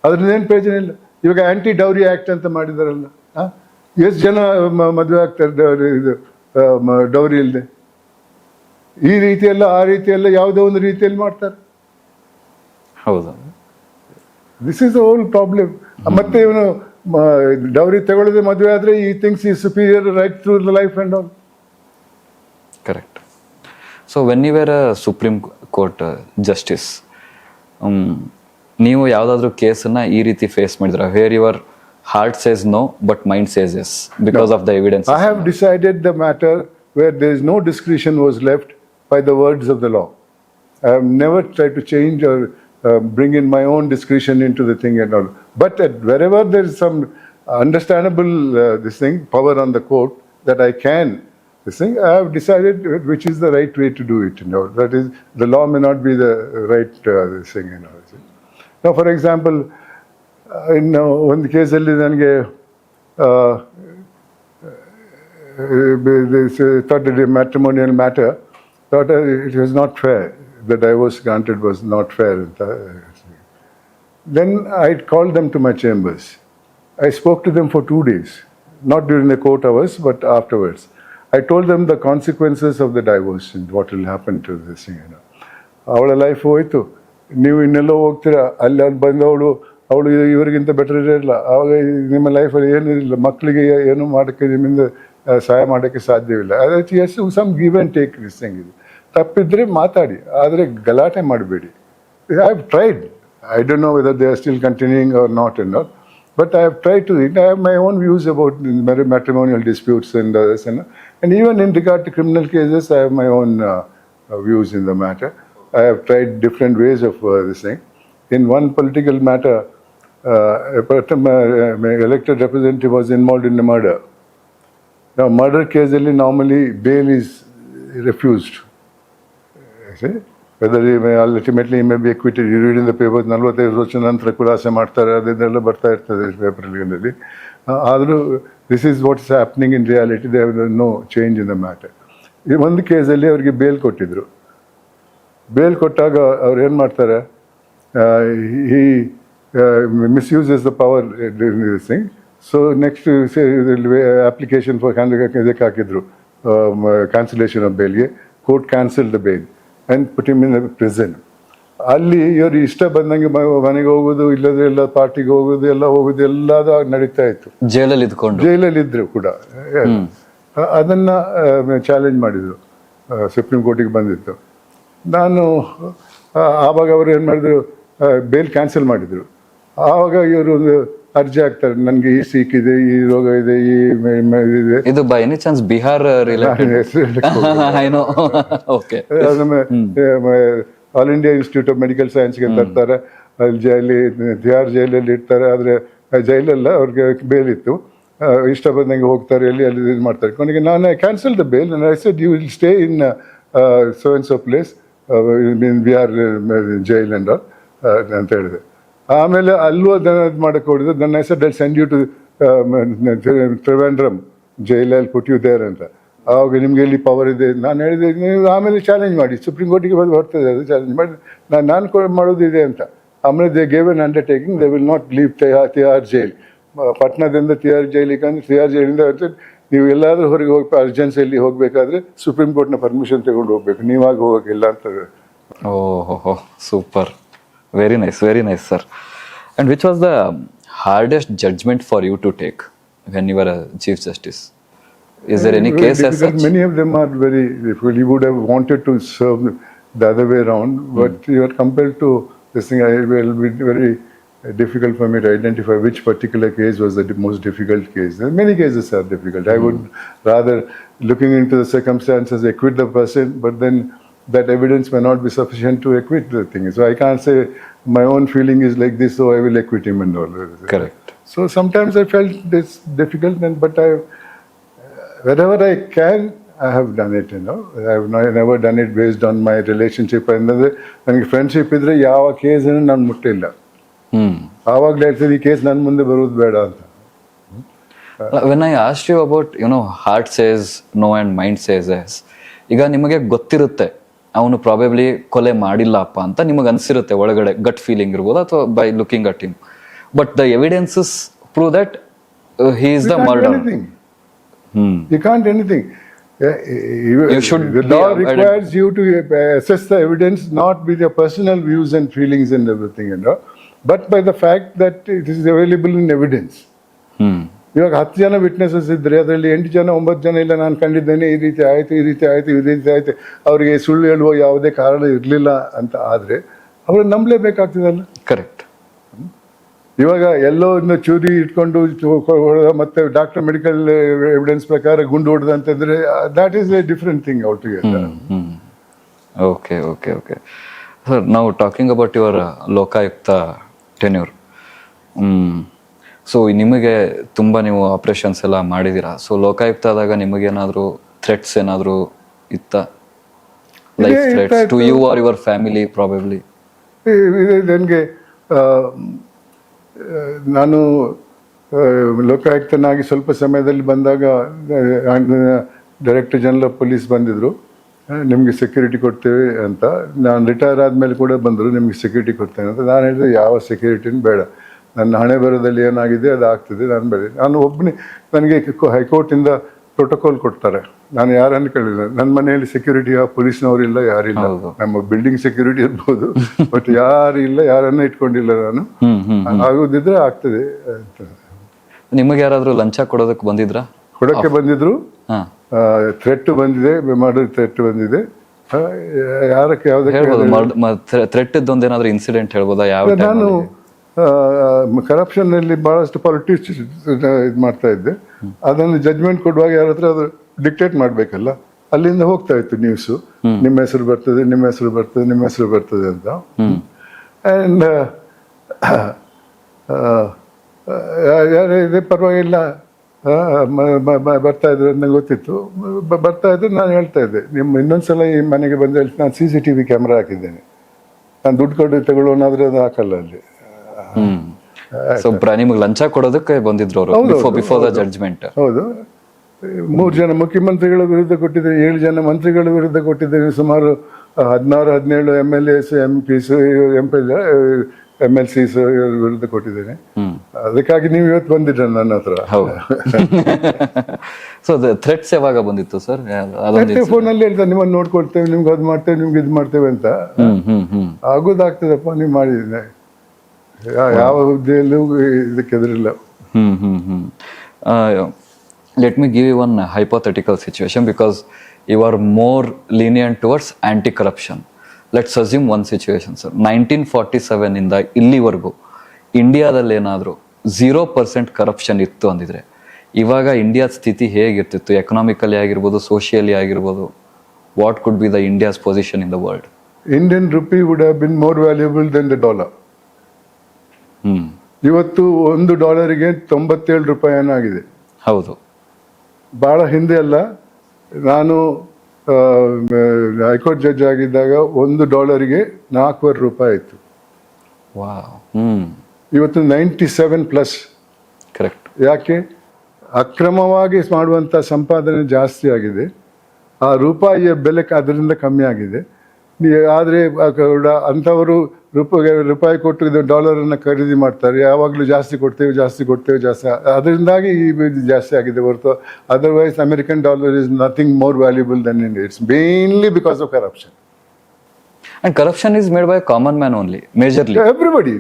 ಅದ್ರಿಂದ ಏನು ಪ್ರಯೋಜನ ಇಲ್ಲ. ಇವಾಗ ಆಂಟಿ ಡೌರಿ ಆಕ್ಟ್ ಅಂತ ಮಾಡಿದಾರಲ್ಲ, ಎಷ್ಟು ಜನ ಮದುವೆ ಆಗ್ತಾರೆ ಇದು ಡೌರಿ ಇಲ್ಲದೆ? ಈ ರೀತಿಯೆಲ್ಲ ಆ ರೀತಿಯೆಲ್ಲ ಯಾವುದೋ ಒಂದು ರೀತಿಯಲ್ಲಿ ಮಾಡ್ತಾರೆ. ಹೌದು, this is the whole problem. ಮತ್ತೆ ಇವನು ಡೌರಿ ತಗೊಳ್ಳದೆ ಮದುವೆ ಆದ್ರೆ ಈ ಥಿಂಗ್ಸ್ ಈ superior right through the life and all. Correct. So when you were a supreme court justice, ನೀವು ಯಾವುದಾದ್ರೂ ಕೇಸನ್ನ ಈ ರೀತಿ ಫೇಸ್ ಮಾಡಿದ್ರ, where your heart says no but mind says yes because of the evidence? I have decided the matter where there is no discretion was left by the words of the law. I have never tried to change or bring in my own discretion into the thing and all. But wherever there is some understandable power on the court that I can I have decided which is the right way to do it. That is, the law may not be the right thing. Now, for example, ಇನ್ನು ಒಂದು ಕೇಸಲ್ಲಿ ನನಗೆ matrimonial matter thought it was not fair, the divorce granted was not fair ಅಂತ. Then I called them to my chambers. I spoke to them for 2 days, not during the court hours but afterwards. I told them the consequences of the divorce and what will happen to this thing. ಅವಳ life ಹೋಯ್ತು, ನೀವು ಇನ್ನೆಲ್ಲೋ ಹೋಗ್ತೀರಾ, ಅಲ್ಲಿ ಬಂದವಳು ಅವಳು ಇವರಿಗಿಂತ better ಇರಲಿಲ್ಲ. ಆವಾಗ ನಿಮ್ಮ ಲೈಫಲ್ಲಿ ಏನೂ ಇಲ್ಲ, ಮಕ್ಕಳಿಗೆ ಏನು ಮಾಡೋಕ್ಕೆ ನಿಮ್ಮಿಂದ ಸಹಾಯ ಮಾಡೋಕ್ಕೆ ಸಾಧ್ಯವಿಲ್ಲ. ಅದಕ್ಕೆ ಎಷ್ಟು some give and take this thing ಇದೆ. ತಪ್ಪಿದ್ರೆ ಮಾತಾಡಿ, ಆದರೆ ಗಲಾಟೆ ಮಾಡಬೇಡಿ. I have tried. I don't know whether they are still continuing or not and all, but I have tried to. I have my own views about matrimonial disputes and others, and even in regard to criminal cases, I have my own views in the matter. I have tried different ways of this thing. In one political matter, my elected representative was involved in a murder. Now, murder case normally bail is refused. Whether ultimately he may be acquitted. You read in the papers, 45 ವರ್ಷ ನಂತರ ಖುಲಾಸೆ ಮಾಡ್ತಾರೆ, ಅದೆಲ್ಲ ಬರ್ತಾ ಇರ್ತದೆ ಪೇಪರ್ಗಳಲ್ಲಿ. ಆದರೂ this is what is happening in reality. They have no change in the matter. ಈ ಒಂದು ಕೇಸಲ್ಲಿ ಅವ್ರಿಗೆ ಬೇಲ್ ಕೊಟ್ಟಿದ್ರು. ಬೇಲ್ ಕೊಟ್ಟಾಗ ಅವ್ರು ಏನು ಮಾಡ್ತಾರೆ, he misuses the power during this thing. So next application for ಇದಕ್ಕೆ ಹಾಕಿದ್ರು, cancellation of bail. Court cancelled the bail and put him in a prison. ಅಲ್ಲಿ ಇವರು ಇಷ್ಟ ಬಂದಂಗೆ ಮನೆಗೆ ಹೋಗೋದು, ಇಲ್ಲದ್ರೆ ಎಲ್ಲ ಪಾರ್ಟಿಗೆ ಹೋಗೋದು, ಎಲ್ಲ ಹೋಗೋದು, ಎಲ್ಲದ ನಡೀತಾ ಇತ್ತು. ಜೈಲಲ್ಲಿ ಇದ್ರು ಕೂಡ. ಅದನ್ನ ಚಾಲೆಂಜ್ ಮಾಡಿದ್ರು, ಸುಪ್ರೀಂ ಕೋರ್ಟಿಗೆ ಬಂದಿತ್ತು. ನಾನು ಆವಾಗ ಅವರು ಏನು ಮಾಡಿದ್ರು, ಬೇಲ್ ಕ್ಯಾನ್ಸಲ್ ಮಾಡಿದರು. ಆವಾಗ ಇವರು ಅರ್ಜಿ ಹಾಕ್ತಾರೆ, ನನಗೆ ಈ ಸಿಕ್ಕಿದೆ, ಈ ರೋಗ ಇದೆ, ಈ ಇದೆ. ಇದು by any chance Bihar related? I know. Okay. All India Institute of Medical ಸೈನ್ಸ್ಗೆ ತರ್ತಾರೆ, ಅಲ್ಲಿ ತಿಹಾರ್ ಜೈಲಲ್ಲಿ ಇರ್ತಾರೆ. ಆದರೆ ಜೈಲಲ್ಲ, ಅವ್ರಿಗೆ ಬೇಲ್ ಇತ್ತು, ಇಷ್ಟ ಬಂದಂಗೆ ಹೋಗ್ತಾರೆ, ಅಲ್ಲಿ ಇದು ಮಾಡ್ತಾರೆ. ಕೊನೆಗೆ ನಾನು cancel the bail, I said you will stay in so and so place in Bihar jail and ಅಂತ ಹೇಳಿದೆ. ಆಮೇಲೆ ಅಲ್ಲೂ ಅದನ್ನು ಇದು ಮಾಡೋಕ್ಕೆ ಹೊಡಿದ್ರು. ನನ್ನ ಹೆಸರು I send you to Trivandrum jail, I put you there ಅಂತ. ಆವಾಗ ನಿಮಗೆ ಎಲ್ಲಿ ಪವರ್ ಇದೆ? ನಾನು ಹೇಳಿದೆ, ನೀವು ಆಮೇಲೆ ಚಾಲೆಂಜ್ ಮಾಡಿ, ಸುಪ್ರೀಂ ಕೋರ್ಟಿಗೆ ಬಂದು ಬರ್ತದೆ ಅದು, ಚಾಲೆಂಜ್ ಮಾಡಿ ನಾನು ಮಾಡೋದಿದೆ ಅಂತ. ಆಮೇಲೆ they gave an undertaking, they will not leave Tihar jail. ಪಟ್ನಾದಿಂದ ತಿಹಾರ್ ಜೈಲಿಗೆ ಅಂದ್ರೆ ತಿಹಾರ್ ಜೈಲಿಂದ ನೀವು ಎಲ್ಲಾದರೂ ಹೊರಗೆ ಹೋಗಿ ಅರ್ಜೆನ್ಸಿಯಲ್ಲಿ ಹೋಗಬೇಕಾದ್ರೆ ಸುಪ್ರೀಂ ಕೋರ್ಟ್ನ ಪರ್ಮಿಷನ್ ತಗೊಂಡು ಹೋಗ್ಬೇಕು, ನೀವಾಗಿ ಹೋಗೋಕ್ಕಿಲ್ಲ ಅಂತ. ಓಹೋ, super, very nice sir. And which was the hardest judgment for you to take when you are a chief justice? Is there any case as such? Many of them are very difficult. You would have wanted to serve the other way around, but you are compelled to this thing. It will be very difficult for me to identify which particular case was the most difficult case. Many cases are difficult. I would rather, looking into the circumstances, acquit the person, but then that evidence may not be sufficient to acquit the thing. So I can't say my own feeling is like this, so I will acquit him and all. Correct. So sometimes I felt this difficult, but wherever I can, I have done it, you know. I have never done it based on my relationship. ನನಗೆ friendship ಇದ್ರೆ ಯಾವ ಕೇಸನ್ನು ನಾನು ಮುಟ್ಟಿಲ್ಲ. ಆವಾಗಲೇ ಹೇಳ್ತೀನಿ, ಈ case ನನ್ನ ಮುಂದೆ ಬರೋದು ಬೇಡ ಅಂತ. When I asked you about, heart says no and mind says yes, ಈಗ ನಿಮಗೆ ಗೊತ್ತಿರುತ್ತೆ ಅವನು ಪ್ರಾಬಬ್ಲಿ ಕೊಲೆ ಮಾಡಿಲ್ಲಪ್ಪ ಅಂತ ನಿಮಗೆ ಅನಿಸಿರುತ್ತೆ ಒಳಗಡೆ, ಗಟ್ ಫೀಲಿಂಗ್ ಇರ್ಬೋದು, ಅಥವಾ by looking at him, but the evidences prove that he is the murderer. You can't anything. The law requires you to assess the evidence not with your personal views and feelings and everything, but by the fact that it is available in evidence. ಇವಾಗ 10 ಜನ witnesses ಇದ್ರೆ ಅದರಲ್ಲಿ 8 ಜನ 9 ಜನ ಇಲ್ಲ ನಾನು ಕಂಡಿದ್ದೇನೆ, ಈ ರೀತಿ ಆಯ್ತು, ಅವರಿಗೆ ಸುಳ್ಳು ಹೇಳುವ ಯಾವುದೇ ಕಾರಣ ಇರಲಿಲ್ಲ ಅಂತ ಆದ್ರೆ ಅವ್ರನ್ನ ನಂಬಲೇಬೇಕಾಗ್ತದಲ್ಲ. ಕರೆಕ್ಟ್. ಇವಾಗ ಎಲ್ಲೋ ಚೂರಿ ಇಟ್ಕೊಂಡು ಮತ್ತೆ ಡಾಕ್ಟರ್ ಮೆಡಿಕಲ್ ಎವಿಡೆನ್ಸ್ ಪ್ರಕಾರ ಗುಂಡು ಹೊಡೆದ ಅಂತಂದ್ರೆ that is a different thing altogether. Okay sir, ನಾವು talking about your Lokayukta tenure. So ನಿಮಗೆ ತುಂಬ ನೀವು ಆಪರೇಷನ್ಸ್ ಎಲ್ಲ ಮಾಡಿದ್ದೀರಾ. ಸೊ ಲೋಕಾಯುಕ್ತ ಆದಾಗ ನಿಮಗೇನಾದರೂ ಥ್ರೆಟ್ಸ್ ಏನಾದರೂ ಇತ್ತ? Life threats to you or your family probably? ನನಗೆ ನಾನು ಲೋಕಾಯುಕ್ತನಾಗಿ ಸ್ವಲ್ಪ ಸಮಯದಲ್ಲಿ ಬಂದಾಗ ಡೈರೆಕ್ಟರ್ ಜನರಲ್ ಆಫ್ ಪೊಲೀಸ್ ಬಂದಿದ್ರು, ನಿಮಗೆ ಸೆಕ್ಯೂರಿಟಿ ಕೊಡ್ತೇವೆ ಅಂತ. ನಾನು ರಿಟೈರ್ ಆದಮೇಲೆ ಕೂಡ ಬಂದರು, ನಿಮಗೆ ಸೆಕ್ಯೂರಿಟಿ ಕೊಡ್ತೇನೆ ಅಂತ. ನಾನು ಹೇಳಿದೆ, ಯಾವ ಸೆಕ್ಯೂರಿಟಿನೂ ಬೇಡ, ನನ್ನ ಹಣೆ ಬರೋದಲ್ಲಿ ಏನಾಗಿದೆ ಅದು ಆಗ್ತದೆ, ನಾನು ಒಬ್ಬನೇ. ನನಗೆ ಹೈಕೋರ್ಟಿಂದ ಪ್ರೋಟೋಕಾಲ್ ಕೊಡ್ತಾರೆ, ನಾನು ಯಾರನ್ನು ಕೇಳಿಲ್ಲ. ನನ್ನ ಮನೆಯಲ್ಲಿ ಸೆಕ್ಯೂರಿಟಿ ಪೊಲೀಸ್ನವರಿಲ್ಲ, ಯಾರಿಲ್ಲ. ನಮ್ಮ ಬಿಲ್ಡಿಂಗ್ ಸೆಕ್ಯೂರಿಟಿ ಇರ್ಬೋದು, ಬಟ್ ಯಾರು ಇಲ್ಲ, ಯಾರನ್ನ ಇಟ್ಕೊಂಡಿಲ್ಲ ನಾನು. ಆಗೋದಿದ್ರೆ ಆಗ್ತದೆ ಅಂತ. ನಿಮಗೆ ಯಾರಾದ್ರೂ ಲಂಚ ಕೊಡೋದಕ್ಕೆ ಬಂದಿದ್ರಾ? ಕೊಡಕ್ಕೆ ಬಂದಿದ್ರು, ಥ್ರೆಟ್ ಬಂದಿದೆ, ಮರ್ಡರ್ ಥ್ರೆಟ್ ಬಂದಿದೆ. ಯಾರಕ್ಕೆ ಯಾವ್ದಕ್ಕೆ ಥ್ರೆಟ್ ಇದ್ದೊಂದೇನಾದ್ರೂ ಇನ್ಸಿಡೆಂಟ್ ಹೇಳ್ಬೋದಾ? ಯಾವ ನಾನು ಕರಪ್ಷನ್ ನಲ್ಲಿ ಬಹಳಷ್ಟು ಪಾಲಿಟಿಕ್ಸ್ ಇದು ಮಾಡ್ತಾ ಇದ್ದೆ. ಅದನ್ನು ಜಡ್ಜ್ಮೆಂಟ್ ಕೊಡುವಾಗ ಯಾರ ಹತ್ರ ಅದು ಡಿಕ್ಟೇಟ್ ಮಾಡ್ಬೇಕಲ್ಲ, ಅಲ್ಲಿಂದ ಹೋಗ್ತಾ ಇತ್ತು ನ್ಯೂಸು, ನಿಮ್ಮ ಹೆಸರು ಬರ್ತದೆ, ನಿಮ್ಮ ಹೆಸರು ಬರ್ತದೆ, ನಿಮ್ಮ ಹೆಸರು ಬರ್ತದೆ ಅಂತ. ಅಂಡ್ ಇದೆ ಪರವಾಗಿಲ್ಲ ಬರ್ತಾ ಇದ್ರು ಅಂತ ಗೊತ್ತಿತ್ತು. ಬರ್ತಾ ಇದ್ರು ನಾನು ಹೇಳ್ತಾ ಇದ್ದೆ, ನಿಮ್ಮ ಇನ್ನೊಂದ್ಸಲ ಈ ಮನೆಗೆ ಬಂದ ನಾನು CCTV ಕ್ಯಾಮ್ರಾ ಹಾಕಿದ್ದೇನೆ, ನಾನು ದುಡ್ಡು ಕೊಟ್ಟು ತಗೊಳ್ಳೋನಾದ್ರೆ ಅದು ಹಾಕಲ್ಲ ಅಲ್ಲಿ. ನಿಮಗೆ ಲಂಚ ಕೊಡೋದಕ್ಕೆ ಬಂದಿದ್ರು ಅವರು ಬಿಫೋರ್ ದ ಜಡ್ಜ್ಮೆಂಟ್? ಹೌದು. 3 ಜನ ಮುಖ್ಯಮಂತ್ರಿಗಳ ವಿರುದ್ಧ ಕೊಟ್ಟಿದ್ದೇನೆ, 7 ಜನ ಮಂತ್ರಿಗಳ ವಿರುದ್ಧ ಕೊಟ್ಟಿದ್ದೇನೆ, ಸುಮಾರು 16-17 MLAs, MPs, MLCs ವಿರುದ್ಧ ಕೊಟ್ಟಿದ್ದೇನೆ. ಅದಕ್ಕಾಗಿ ನೀವು ಇವತ್ತು ಬಂದಿದ್ರ ನನ್ನ ಹತ್ರ. ಸೊ ಥ್ರೆಟ್ಸ್ ಯಾವಾಗ ಬಂದಿತ್ತು ಸರ್? ಫೋನಲ್ಲಿ ಹೇಳ್ತಾರೆ, ನಿಮ್ಮನ್ನು ನೋಡ್ಕೊಳ್ತೇವೆ, ನಿಮ್ಗೆ ಅದು ಮಾಡ್ತೇವೆ, ನಿಮ್ಗೆ ಇದು ಮಾಡ್ತೇವೆ ಅಂತ. ಆಗೋದಾಗ್ತದಪ್ಪ, ನೀವು ಮಾಡಿದ್ರೆ ಯಾವ ಹುದ್ದೆಯಲ್ಲೂ ಇದಕ್ಕೆ ಎದುರಿಲ್ಲ. Let me give you one hypothetical situation, because you are more lenient towards anti corruption. Let's assume one situation sir, 1947 ಇಂದ ಇಲ್ಲಿವರೆಗೂ ಇಂಡಿಯಾದಲ್ಲಿ ಏನಾದರೂ 0% ಕರಪ್ಷನ್ ಇತ್ತು ಅಂದಿದ್ರೆ ಇವಾಗ ಇಂಡಿಯಾದ ಸ್ಥಿತಿ ಹೇಗಿರ್ತಿತ್ತು? ಎಕನಾಮಿಕಲಿ ಆಗಿರ್ಬೋದು, ಸೋಷಿಯಲಿ ಆಗಿರ್ಬೋದು. What could be the India's position in the world? Indian rupee would have been more valuable than the dollar. ಇವತ್ತು $1ಗೆ 97 ರೂಪಾಯಿ ಆಗಿದೆ. ಹೌದು. ಬಹಳ ಹಿಂದೆ ಅಲ್ಲ, ನಾನು ಹೈಕೋರ್ಟ್ ಜಡ್ಜ್ ಆಗಿದ್ದಾಗ $1ಗೆ 4.25 ರೂಪಾಯಿ ಇತ್ತು. ಇವತ್ತು 97+. ಕರೆಕ್ಟ್. ಯಾಕೆ? ಅಕ್ರಮವಾಗಿ ಮಾಡುವಂಥ ಸಂಪಾದನೆ ಜಾಸ್ತಿ ಆಗಿದೆ, ಆ ರೂಪಾಯಿಯ ಬೆಲೆ ಅದರಿಂದ ಕಮ್ಮಿ ಆಗಿದೆ. ಆದರೆ ಅಂಥವರು ರೂಪಾಯಿ ಕೊಟ್ಟು ಇದು ಡಾಲರನ್ನು ಖರೀದಿ ಮಾಡ್ತಾರೆ. ಯಾವಾಗಲೂ ಜಾಸ್ತಿ ಕೊಡ್ತೇವೆ ಜಾಸ್ತಿ, ಅದರಿಂದಾಗಿ ಈ ಜಾಸ್ತಿ ಆಗಿದೆ ಹೊರತು otherwise American dollar is nothing more valuable than India. It's mainly because of corruption. And corruption is made by a common man only, majorly. Everybody.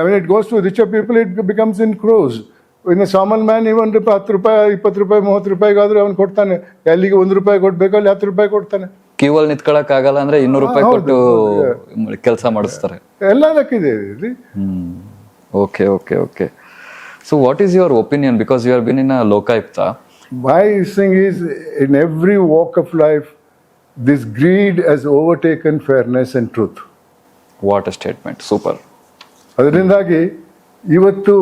When it goes to richer people, it becomes in crores. ಇನ್ನು ಸಾಮಾನ್ಯ man ಇವನ್ $10, $20, $30, $30 ಅವ್ನು ಕೊಡ್ತಾನೆ. ಎಲ್ಲಿಗೆ $1 ಕೊಡ್ಬೇಕು, ಅಲ್ಲಿ $10 ಕೊಡ್ತಾನೆ. Q ಅಲ್ಲಿ ನಿಂತ್ಕೊಳಕ್ ಆಗಲ್ಲ ಅಂದ್ರೆ $200 ಕೊಟ್ಟು ಕೆಲಸ ಮಾಡಿಸ್ತಾರೆ. ಎಲ್ಲದಕ್ಕಿದೆ. Okay. So what is your opinion? Because you have been in a Lokayukta. My thing is, in every walk of life, this greed has overtaken fairness and truth. What a statement. Super. ಅದರಿಂದಾಗಿ ಇವತ್ತು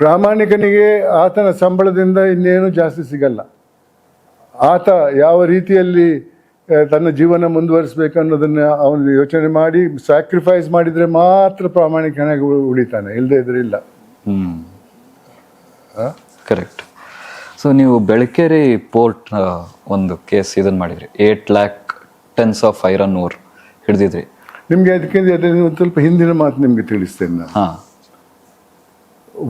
ಪ್ರಾಮಾಣಿಕನಿಗೆ ಆತನ ಸಂಬಳದಿಂದ ಇನ್ನೇನು ಜಾಸ್ತಿ ಸಿಗಲ್ಲ. ಆತ ಯಾವ ರೀತಿಯಲ್ಲಿ ತನ್ನ ಜೀವನ ಮುಂದುವರಿಸಬೇಕು ಅನ್ನೋದನ್ನ ಅವನು ಯೋಚನೆ ಮಾಡಿ ಸ್ಯಾಕ್ರಿಫೈಸ್ ಮಾಡಿದ್ರೆ ಮಾತ್ರ ಪ್ರಾಮಾಣಿಕನಾಗಿ ಉಳಿತಾನೆ, ಇಲ್ಲದೆ ಇದ್ರೆ ಇಲ್ಲ. ಕರೆಕ್ಟ್. ಸೊ ನೀವು ಬೆಳಕೇರಿ ಪೋರ್ಟ್ ಒಂದು ಕೇಸ್ ಇದನ್ನ ಮಾಡಿದ್ರಿ, 8 lakh tons of iron ore ಹಿಡಿದಿದ್ರಿ. ನಿಮ್ಗೆ ಅದಕ್ಕಿಂತ ಒಂದು ಸ್ವಲ್ಪ ಹಿಂದಿನ ಮಾತು ನಿಮ್ಗೆ ತಿಳಿಸ್ತೇನೆ ನಾನು.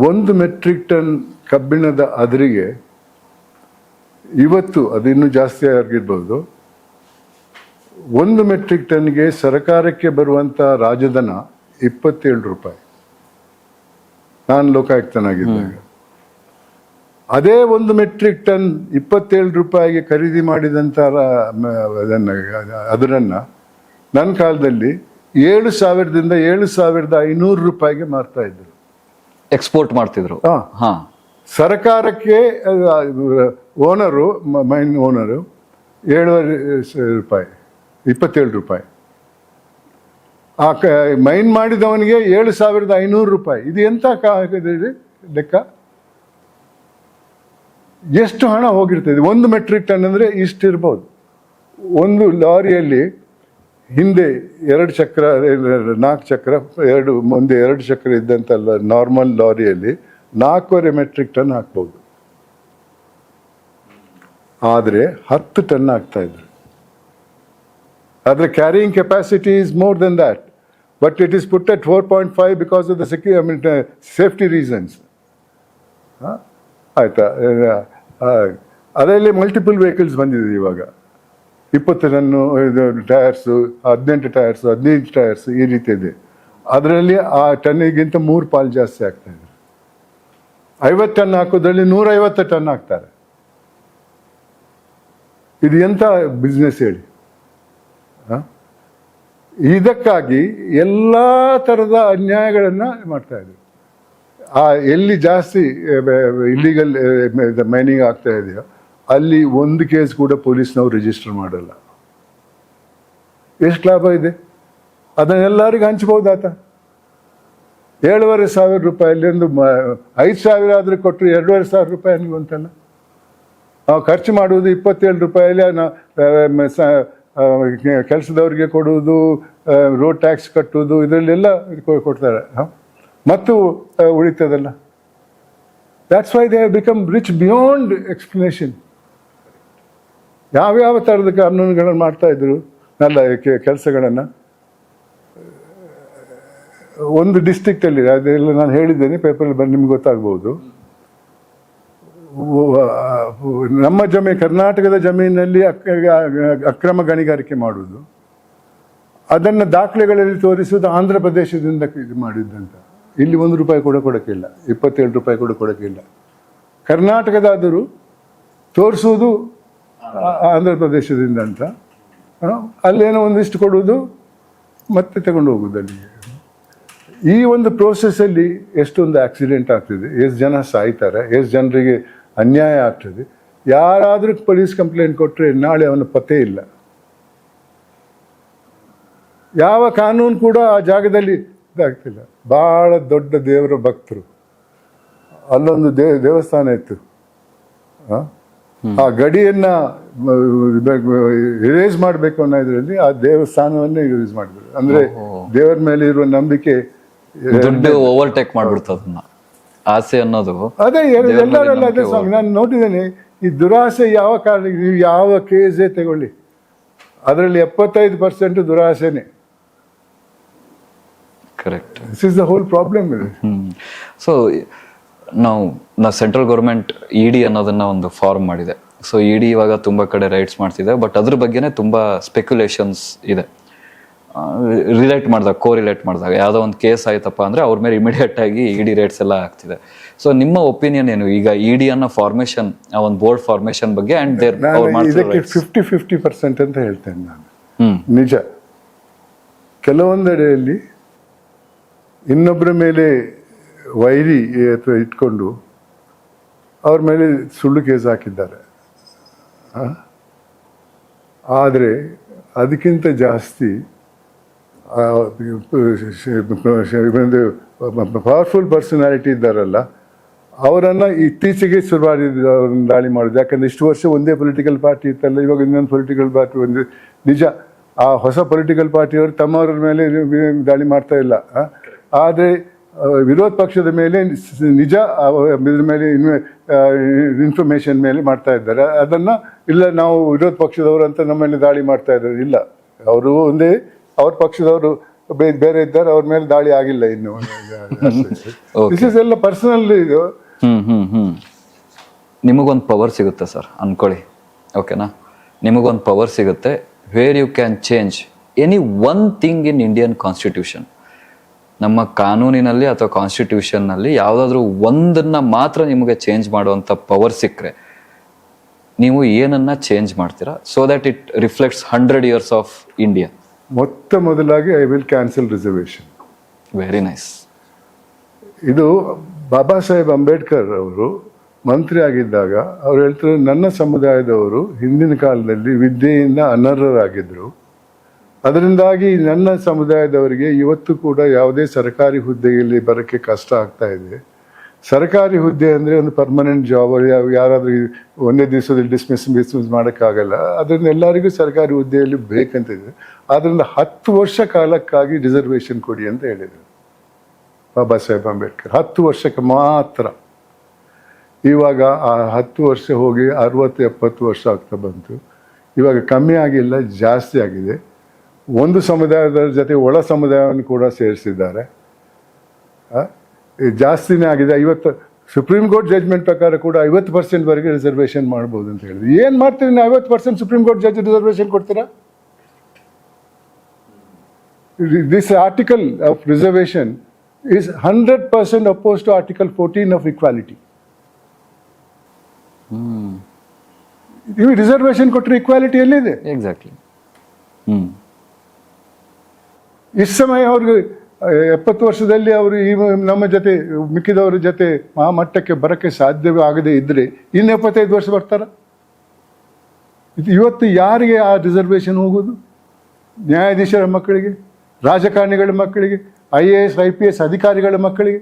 1 ಮೆಟ್ರಿಕ್ ಟನ್ ಕಬ್ಬಿಣದ ಅದಿರಿಗೆ ಇವತ್ತು ಅದು ಇನ್ನೂ ಜಾಸ್ತಿ ಆಗಿರ್ಬೋದು, 1 ಮೆಟ್ರಿಕ್ ಟನ್ಗೆ ಸರ್ಕಾರಕ್ಕೆ ಬರುವಂತ ರಾಜಧನ 27 ರೂಪಾಯಿ. ನಾನು ಲೋಕಾಯುಕ್ತನಾಗಿದ್ದಾಗ ಅದೇ 1 ಮೆಟ್ರಿಕ್ ಟನ್ 27 ರೂಪಾಯಿಗೆ ಖರೀದಿ ಮಾಡಿದಂತ ಅದರನ್ನ ನನ್ನ ಕಾಲದಲ್ಲಿ 7,000ದಿಂದ 7,500 ರೂಪಾಯಿಗೆ ಮಾರ್ತಾ ಇದ್ರು. ಎಕ್ಸ್ಪೋರ್ಟ್ ಮಾಡ್ತಿದ್ರು. ಸರ್ಕಾರಕ್ಕೆ ಓನರು, ಮೈನ್ ಓನರು 7.5 ರೂಪಾಯಿ, 27 ರೂಪಾಯಿ. ಆ ಮೈನ್ ಮಾಡಿದವನಿಗೆ 7,500 ರೂಪಾಯಿ. ಇದು ಎಂತ ಲೆಕ್ಕ? ಎಷ್ಟು ಹಣ ಹೋಗಿರ್ತದೆ? 1 ಮೆಟ್ರಿಕ್ ಟನ್ ಅಂದರೆ ಇಷ್ಟಿರ್ಬೋದು. ಒಂದು ಲಾರಿಯಲ್ಲಿ ಹಿಂದೆ 2 ಚಕ್ರ, 4 ಚಕ್ರ, ಮುಂದೆ 2 ಚಕ್ರ ಇದ್ದಂಥ ನಾರ್ಮಲ್ ಲಾರಿಯಲ್ಲಿ 4.5 ಮೆಟ್ರಿಕ್ ಟನ್ ಹಾಕ್ಬೋದು. ಆದರೆ 10 ಟನ್ ಆಗ್ತಾ ಇದ್ರು. ಆದರೆ carrying capacity is more than that, but it is put at 4.5 because of the safety reasons. ಆಯ್ತಾ? ಅದರಲ್ಲಿ ಮಲ್ಟಿಪಲ್ ವೆಹಿಕಲ್ಸ್ ಬಂದಿದೆ ಇವಾಗ. 20 ಟನ್ನು ಟೈರ್ಸು, 18 ಟೈರ್ಸು, 15 ಟೈರ್ಸು, ಈ ರೀತಿ ಇದೆ. ಅದರಲ್ಲಿ ಆ ಟನ್ನಿಗಿಂತ 3 ಪಾಲು ಜಾಸ್ತಿ ಆಗ್ತಾ ಇದೆ. 50 ಟನ್ ಹಾಕೋದ್ರಲ್ಲಿ 150 ಟನ್ ಹಾಕ್ತಾರೆ. ಇದು ಎಂಥ ಬಿಸ್ನೆಸ್ ಹೇಳಿ? ಇದಕ್ಕಾಗಿ ಎಲ್ಲ ಥರದ ಅನ್ಯಾಯಗಳನ್ನು ಮಾಡ್ತಾ ಇದ್ರು. ಎಲ್ಲಿ ಜಾಸ್ತಿ ಇಲ್ಲಿಗಲ್ ಮೈನಿಂಗ್ ಆಗ್ತಾ ಇದೆಯೋ ಅಲ್ಲಿ ಒಂದು ಕೇಸ್ ಕೂಡ ಪೊಲೀಸ್ನವ್ರು ರಿಜಿಸ್ಟರ್ ಮಾಡಲ್ಲ. ಎಷ್ಟು ಲಾಭ ಇದೆ? ಅದನ್ನೆಲ್ಲರಿಗೂ ಹಂಚ್ಬೋದು. ಆತ 7,500 ರೂಪಾಯಲ್ಲಿ ಒಂದು 5,000 ಆದರೂ ಕೊಟ್ಟರು 2,500 ರೂಪಾಯಿ ಅನ್ಗುವಂತಲ್ಲ. ನಾವು ಖರ್ಚು ಮಾಡುವುದು 27 ರೂಪಾಯಲ್ಲಿ ಕೆಲಸದವ್ರಿಗೆ ಕೊಡುವುದು, ರೋಡ್ ಟ್ಯಾಕ್ಸ್ ಕಟ್ಟುವುದು, ಇದರಲ್ಲೆಲ್ಲ ಕೊಡ್ತಾರೆ. ಮತ್ತು ಉಳಿತದಲ್ಲ. That's why they have become rich beyond explanation. ಯಾವ್ಯಾವ ಥರದ ಕಾನೂನುಗಳನ್ನು ಮಾಡ್ತಾ ಇದ್ರು, നല്ല ಕೆಲಸಗಳನ್ನು. ಒಂದು ಡಿಸ್ಟ್ರಿಕ್ಟಲ್ಲಿ, ಅದೆಲ್ಲ ನಾನು ಹೇಳಿದ್ದೇನೆ, ಪೇಪರಲ್ಲಿ ಬಂದು ನಿಮ್ಗೆ ಗೊತ್ತಾಗ್ಬೋದು. ನಮ್ಮ ಕರ್ನಾಟಕದ ಜಮೀನಲ್ಲಿ ಅಕ್ರಮ ಗಣಿಗಾರಿಕೆ ಮಾಡುವುದು, ಅದನ್ನು ದಾಖಲೆಗಳಲ್ಲಿ ತೋರಿಸುವುದು ಆಂಧ್ರ ಪ್ರದೇಶದಿಂದ ಇದು ಮಾಡಿದ್ದಂತ. ಇಲ್ಲಿ ₹1 ಕೂಡ ಕೊಡೋಕ್ಕಿಲ್ಲ, 27 ರೂಪಾಯಿ ಕೂಡ ಕೊಡೋಕ್ಕಿಲ್ಲ. ಕರ್ನಾಟಕದಾದರೂ ತೋರಿಸುವುದು ಆಂಧ್ರ ಪ್ರದೇಶದಿಂದ ಅಂತ, ಅಲ್ಲೇನೋ ಒಂದಿಷ್ಟು ಕೊಡುವುದು ಮತ್ತೆ ತಗೊಂಡು ಹೋಗುವುದು ಅಲ್ಲಿಗೆ. ಈ ಒಂದು ಪ್ರೋಸೆಸ್ಸಲ್ಲಿ ಎಷ್ಟೊಂದು ಆಕ್ಸಿಡೆಂಟ್ ಆಗ್ತಿದೆ, ಎಷ್ಟು ಜನ ಸಾಯ್ತಾರೆ, ಎಷ್ಟು ಜನರಿಗೆ ಅನ್ಯಾಯ ಆಗ್ತದೆ. ಯಾರಾದರೂ ಪೊಲೀಸ್ ಕಂಪ್ಲೇಂಟ್ ಕೊಟ್ಟರೆ ನಾಳೆ ಅವನ ಪತ್ತೆ ಇಲ್ಲ. ಯಾವ ಕಾನೂನು ಕೂಡ ಆ ಜಾಗದಲ್ಲಿ ಇದಾಗ್ತಿಲ್ಲ. ಭಾಳ ದೊಡ್ಡ ದೇವರ ಭಕ್ತರು, ಅಲ್ಲೊಂದು ದೇವಸ್ಥಾನ ಇತ್ತು. ಆ ಗಡಿಯನ್ನ ರಿಲೀಸ್ ಮಾಡಬೇಕು ಅನ್ನೋದ್ರಲ್ಲಿ ಆ ದೇವಸ್ಥಾನವನ್ನೇ ಯೂಸ್ ಮಾಡಿದ್ರು. ಅಂದ್ರೆ ದೇವರ ಮೇಲೆ ಇರುವ ನಂಬಿಕೆ ದುಡ್ಡು ಓವರ್ಟೇಕ್ ಮಾಡ್ಬಿಡ್ತು ಅದನ್ನ, ಆಸೆ ಅನ್ನೋದು. ಅದೇ ಎಲ್ಲರೆಲ್ಲ ಅದೇ ಸ್ವಾಮಿ. ನಾನು ನೋಡಿದ್ದೇನೆ ಈ ದುರಾಸೆ ಯಾವ ಕಾರಣ. ನೀವು ಯಾವ ಕೇಸೇ ತಗೊಳ್ಳಿ, ಅದರಲ್ಲಿ 75% ದುರಾಸೆನೆ. Correct. This is the whole problem. So ನಾವು ಸೆಂಟ್ರಲ್ ಗೌರ್ಮೆಂಟ್ ಇಡಿ ಅನ್ನೋದನ್ನ ಒಂದು ಫಾರ್ಮ್ ಮಾಡಿದೆ. ಸೊ ಇಡಿ ಇವಾಗ ತುಂಬಾ ಕಡೆ ರೈಡ್ಸ್ ಮಾಡ್ತಿದೆ, ಬಟ್ ಅದ್ರ ಬಗ್ಗೆನೇ ತುಂಬಾ ಸ್ಪೆಕ್ಯುಲೇಷನ್ಸ್ ಇದೆ. ಕೋರಿಲೇಟ್ ಮಾಡಿದಾಗ ಯಾವುದೋ ಒಂದು ಕೇಸ್ ಆಯ್ತಪ್ಪ ಅಂದ್ರೆ ಅವ್ರ ಮೇಲೆ ಇಮಿಡಿಯೇಟ್ ಆಗಿ ಇಡಿ ರೇಟ್ಸ್ ಎಲ್ಲ ಆಗ್ತಿದೆ. ಸೊ ನಿಮ್ಮ ಒಪಿನಿಯನ್ ಏನು ಈಗ ಇಡಿ ಅನ್ನೋ ಫಾರ್ಮೇಶನ್, ಆ ಒಂದು ಬೋರ್ಡ್ ಫಾರ್ಮೇಶನ್ ಬಗ್ಗೆ? ಅಂಡ್ ಇದಕ್ಕೆ 50% ಅಂತ ಹೇಳ್ತೇನೆ ನಾನು. ನಿಜ, ಕೆಲವೊಂದೆಡೆಯಲ್ಲಿ ಇನ್ನೊಬ್ಬರ ಮೇಲೆ ವೈರಿ ಅಥವಾ ಇಟ್ಕೊಂಡು ಅವ್ರ ಮೇಲೆ ಸುಳ್ಳು ಕೇಸ್ ಹಾಕಿದ್ದಾರೆ. ಆದರೆ ಅದಕ್ಕಿಂತ ಜಾಸ್ತಿ ಪವರ್ಫುಲ್ ಪರ್ಸನಾಲಿಟಿ ಇದ್ದಾರಲ್ಲ, ಅವರನ್ನು ಇತ್ತೀಚೆಗೆ ಶುರುವಾದ ದಾಳಿ ಮಾಡೋದು. ಯಾಕಂದರೆ ಇಷ್ಟು ವರ್ಷ ಒಂದೇ ಪೊಲಿಟಿಕಲ್ ಪಾರ್ಟಿ ಇತ್ತಲ್ಲ, ಇವಾಗ ಇನ್ನೊಂದು ಪೊಲಿಟಿಕಲ್ ಪಾರ್ಟಿ ಒಂದು. ನಿಜ, ಆ ಹೊಸ ಪೊಲಿಟಿಕಲ್ ಪಾರ್ಟಿಯವರು ತಮ್ಮವ್ರ ಮೇಲೆ ದಾಳಿ ಮಾಡ್ತಾ ಇಲ್ಲ. ಆದರೆ ವಿರೋಧ ಪಕ್ಷದ ಮೇಲೆ ನಿಜ ಇದ್ರ ಮೇಲೆ ಇನ್ಫಾರ್ಮೇಶನ್ ಮೇಲೆ ಮಾಡ್ತಾ ಇದ್ದಾರೆ. ಅದನ್ನು ಇಲ್ಲ ನಾವು ವಿರೋಧ ಪಕ್ಷದವರು ಅಂತ ನಮ್ಮ ಮೇಲೆ ದಾಳಿ ಮಾಡ್ತಾ ಇದ್ದಾರೆ. ಇಲ್ಲ, ಅವರು ಒಂದೇ, ಅವ್ರ ಪಕ್ಷದವರು ಬೇರೆ ಇದ್ದಾರೆ, ಅವ್ರ ಮೇಲೆ ದಾಳಿ ಆಗಿಲ್ಲ ಇನ್ನು. ದಿಸ್ ಇಸ್ ಎಲ್ಲ ಪರ್ಸನಲ್. ಇದು ನಿಮಗೊಂದು ಪವರ್ ಸಿಗುತ್ತೆ ಸರ್ ಅನ್ಕೊಳ್ಳಿ, ಓಕೆನಾ? ನಿಮಗೊಂದು ಪವರ್ ಸಿಗುತ್ತೆ where you can change any one thing in Indian constitution. ನಮ್ಮ ಕಾನೂನಿನಲ್ಲಿ ಅಥವಾ ಕಾನ್ಸ್ಟಿಟ್ಯೂಷನ್ನಲ್ಲಿ ಯಾವುದಾದ್ರೂ ಒಂದನ್ನ ಮಾತ್ರ ನಿಮಗೆ ಚೇಂಜ್ ಮಾಡುವಂಥ ಪವರ್ ಸಿಕ್ಕರೆ ನೀವು ಏನನ್ನ ಚೇಂಜ್ ಮಾಡ್ತೀರಾ? So that it reflects 100 years of India. ಮೊದಲಾಗಿ I will cancel reservation. Very nice. ಇದು ಬಾಬಾ ಸಾಹೇಬ್ ಅಂಬೇಡ್ಕರ್ ಅವರು ಮಂತ್ರಿ ಆಗಿದ್ದಾಗ ಅವ್ರು ಹೇಳ್ತಾರೆ, ನನ್ನ ಸಮುದಾಯದವರು ಹಿಂದಿನ ಕಾಲದಲ್ಲಿ ವಿದ್ಯೆಯಿಂದ ಅನರ್ಹರಾಗಿದ್ದರು, ಅದರಿಂದಾಗಿ ನನ್ನ ಸಮುದಾಯದವರಿಗೆ ಇವತ್ತು ಕೂಡ ಯಾವುದೇ ಸರ್ಕಾರಿ ಹುದ್ದೆಯಲ್ಲಿ ಬರೋಕ್ಕೆ ಕಷ್ಟ ಆಗ್ತಾ ಇದೆ. ಸರ್ಕಾರಿ ಹುದ್ದೆ ಅಂದರೆ ಒಂದು ಪರ್ಮನೆಂಟ್ ಜಾಬ್, ಯಾರಾದರೂ ಒಂದೇ ದಿವಸದಲ್ಲಿ ಡಿಸ್ಮಿಸ್ ಮಾಡೋಕ್ಕಾಗಲ್ಲ. ಅದರಿಂದ ಎಲ್ಲರಿಗೂ ಸರ್ಕಾರಿ ಹುದ್ದೆಯಲ್ಲಿ ಬೇಕಂತಿದೆ. ಆದ್ದರಿಂದ 10 ವರ್ಷ ಕಾಲಕ್ಕಾಗಿ ರಿಸರ್ವೇಷನ್ ಕೊಡಿ ಅಂತ ಹೇಳಿದರು ಬಾಬಾ ಸಾಹೇಬ್ ಅಂಬೇಡ್ಕರ್. 10 ವರ್ಷಕ್ಕೆ ಮಾತ್ರ. ಇವಾಗ ಆ 10 ವರ್ಷ ಹೋಗಿ 60-70 ವರ್ಷ ಆಗ್ತಾ ಬಂತು. ಇವಾಗ ಕಮ್ಮಿ ಆಗಿಲ್ಲ, ಜಾಸ್ತಿ ಆಗಿದೆ. ಒಂದು ಸಮುದಾಯದ ಜೊತೆ ಒಳ ಸಮುದಾಯವನ್ನು ಕೂಡ ಸೇರಿಸಿದ್ದಾರೆ. ಜಾಸ್ತಿನೇ ಆಗಿದೆ. ಇವತ್ತು ಸುಪ್ರೀಂ ಕೋರ್ಟ್ ಜಡ್ಜ್ಮೆಂಟ್ ಪ್ರಕಾರ ಕೂಡ 50% ವರೆಗೆ ರಿಸರ್ವೇಷನ್ ಮಾಡ್ಬೋದು ಅಂತ ಹೇಳಿದ್ರು. ಏನು ಮಾಡ್ತೀರಿ ನೀವು? 50% ಸುಪ್ರೀಂ ಕೋರ್ಟ್ ಜಡ್ಜ್ ರಿಸರ್ವೇಷನ್ ಕೊಡ್ತೀರಾ? This article of reservation is 100% opposed to Article 14 of equality. ನೀವು ರಿಸರ್ವೇಷನ್ ಕೊಟ್ಟರೆ ಇಕ್ವಾಲಿಟಿ ಎಲ್ಲಿದೆ? ಎಕ್ಸಾಕ್ಟ್ಲಿ. ಇಷ್ಟು ಸಮಯ ಅವ್ರಿಗೆ 70 ವರ್ಷದಲ್ಲಿ ಅವರು ಈ ನಮ್ಮ ಜೊತೆ ಮಿಕ್ಕಿದವರ ಜೊತೆ ಆ ಮಟ್ಟಕ್ಕೆ ಬರೋಕ್ಕೆ ಸಾಧ್ಯವೇ ಆಗದೆ ಇದ್ದರೆ ಇನ್ನು 75 ವರ್ಷ ಬರ್ತಾರ? ಇವತ್ತು ಯಾರಿಗೆ ಆ ರಿಸರ್ವೇಷನ್ ಹೋಗೋದು? ನ್ಯಾಯಾಧೀಶರ ಮಕ್ಕಳಿಗೆ, ರಾಜಕಾರಣಿಗಳ ಮಕ್ಕಳಿಗೆ, IAS IPS ಅಧಿಕಾರಿಗಳ ಮಕ್ಕಳಿಗೆ.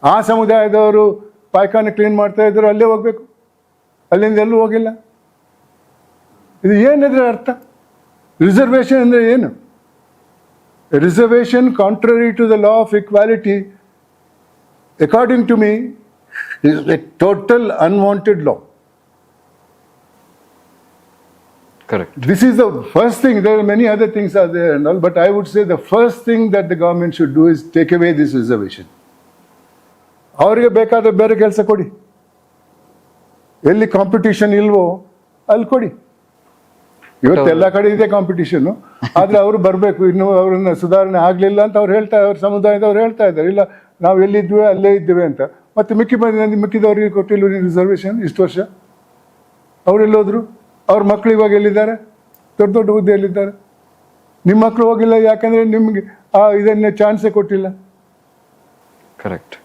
ಆ ಸಮುದಾಯದವರು ಪಾಯ್ಖಾನೆ ಕ್ಲೀನ್ ಮಾಡ್ತಾ ಇದ್ರು, ಅಲ್ಲೇ ಹೋಗ್ಬೇಕು, ಅಲ್ಲಿಂದ ಎಲ್ಲೂ ಹೋಗಿಲ್ಲ. ಇದು ಏನಿದ್ರೆ ಅರ್ಥ? ರಿಸರ್ವೇಷನ್ ಅಂದರೆ ಏನು? Reservation, contrary to the law of equality, according to me, is a total unwanted law. Correct. This is the first thing. There are many other things are there and all, but I would say the first thing that the government should do is take away this reservation. ಅವರಿಗೆ ಬೇಕಾದ ಬೇರೆ ಕೆಲಸ ಕೊಡಿ. ಎಲ್ಲಿ competition ಇಲ್ವೋ ಅಲ್ಲಿ ಕೊಡಿ. ಇವತ್ತೆಲ್ಲ ಕಡೆ ಇದೆ ಕಾಂಪಿಟಿಷನ್ನು, ಆದರೆ ಅವರು ಬರಬೇಕು. ಇನ್ನೂ ಅವ್ರನ್ನ ಸುಧಾರಣೆ ಆಗಲಿಲ್ಲ ಅಂತ ಅವ್ರು ಅವ್ರ ಸಮುದಾಯದವ್ರು ಹೇಳ್ತಾ ಇದ್ದಾರೆ. ಇಲ್ಲ, ನಾವು ಎಲ್ಲಿದ್ವಿ ಅಲ್ಲೇ ಇದ್ದೇವೆ ಅಂತ. ಮತ್ತು ಮಿಕ್ಕಿದವರಿಗೆ ಕೊಟ್ಟಿಲ್ಲ ರಿಸರ್ವೇಷನ್ ಇಷ್ಟು ವರ್ಷ. ಅವರೆಲ್ಲೋದ್ರು? ಅವ್ರ ಮಕ್ಕಳು ಇವಾಗ ಎಲ್ಲಿದ್ದಾರೆ? ದೊಡ್ಡ ದೊಡ್ಡ ಹುದ್ದೆಯಲ್ಲಿದ್ದಾರೆ. ನಿಮ್ಮ ಮಕ್ಕಳು ಹೋಗಿಲ್ಲ, ಯಾಕಂದರೆ ನಿಮಗೆ ಇದನ್ನೇ ಚಾನ್ಸೇ ಕೊಟ್ಟಿಲ್ಲ. Correct.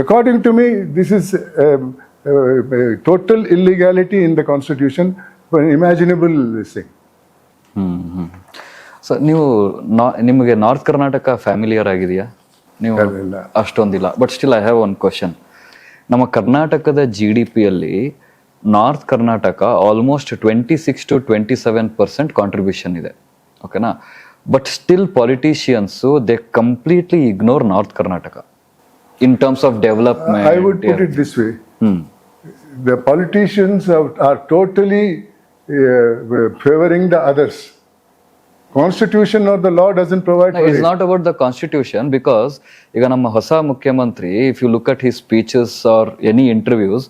According to me, this is total illegality in the constitution, imaginable thing. So ನೀವು ನಿಮಗೆ ನಾರ್ತ್ ಕರ್ನಾಟಕ ಫ್ಯಾಮಿಲಿಯರ್ ಆಗಿದೆಯಾ? ನೀವು ಇಲ್ಲ. ಅಷ್ಟೊಂದಿಲ್ಲ. But still I have one question. ನಮ್ಮ ಕರ್ನಾಟಕದ GDP ಯಲ್ಲಿ north Karnataka almost 26 to 27% contribution ಇದೆ, ಓಕೆನಾ? But still politicians they completely ignore north Karnataka in terms of development. I would put it this way. The politicians are totally favoring the others. Constitution or the law doesn't provide for it's it. Not about the constitution, because ಈಗ ನಮ್ಮ ಹೊಸ ಮುಖ್ಯಮಂತ್ರಿ, if you look at his speeches or any interviews,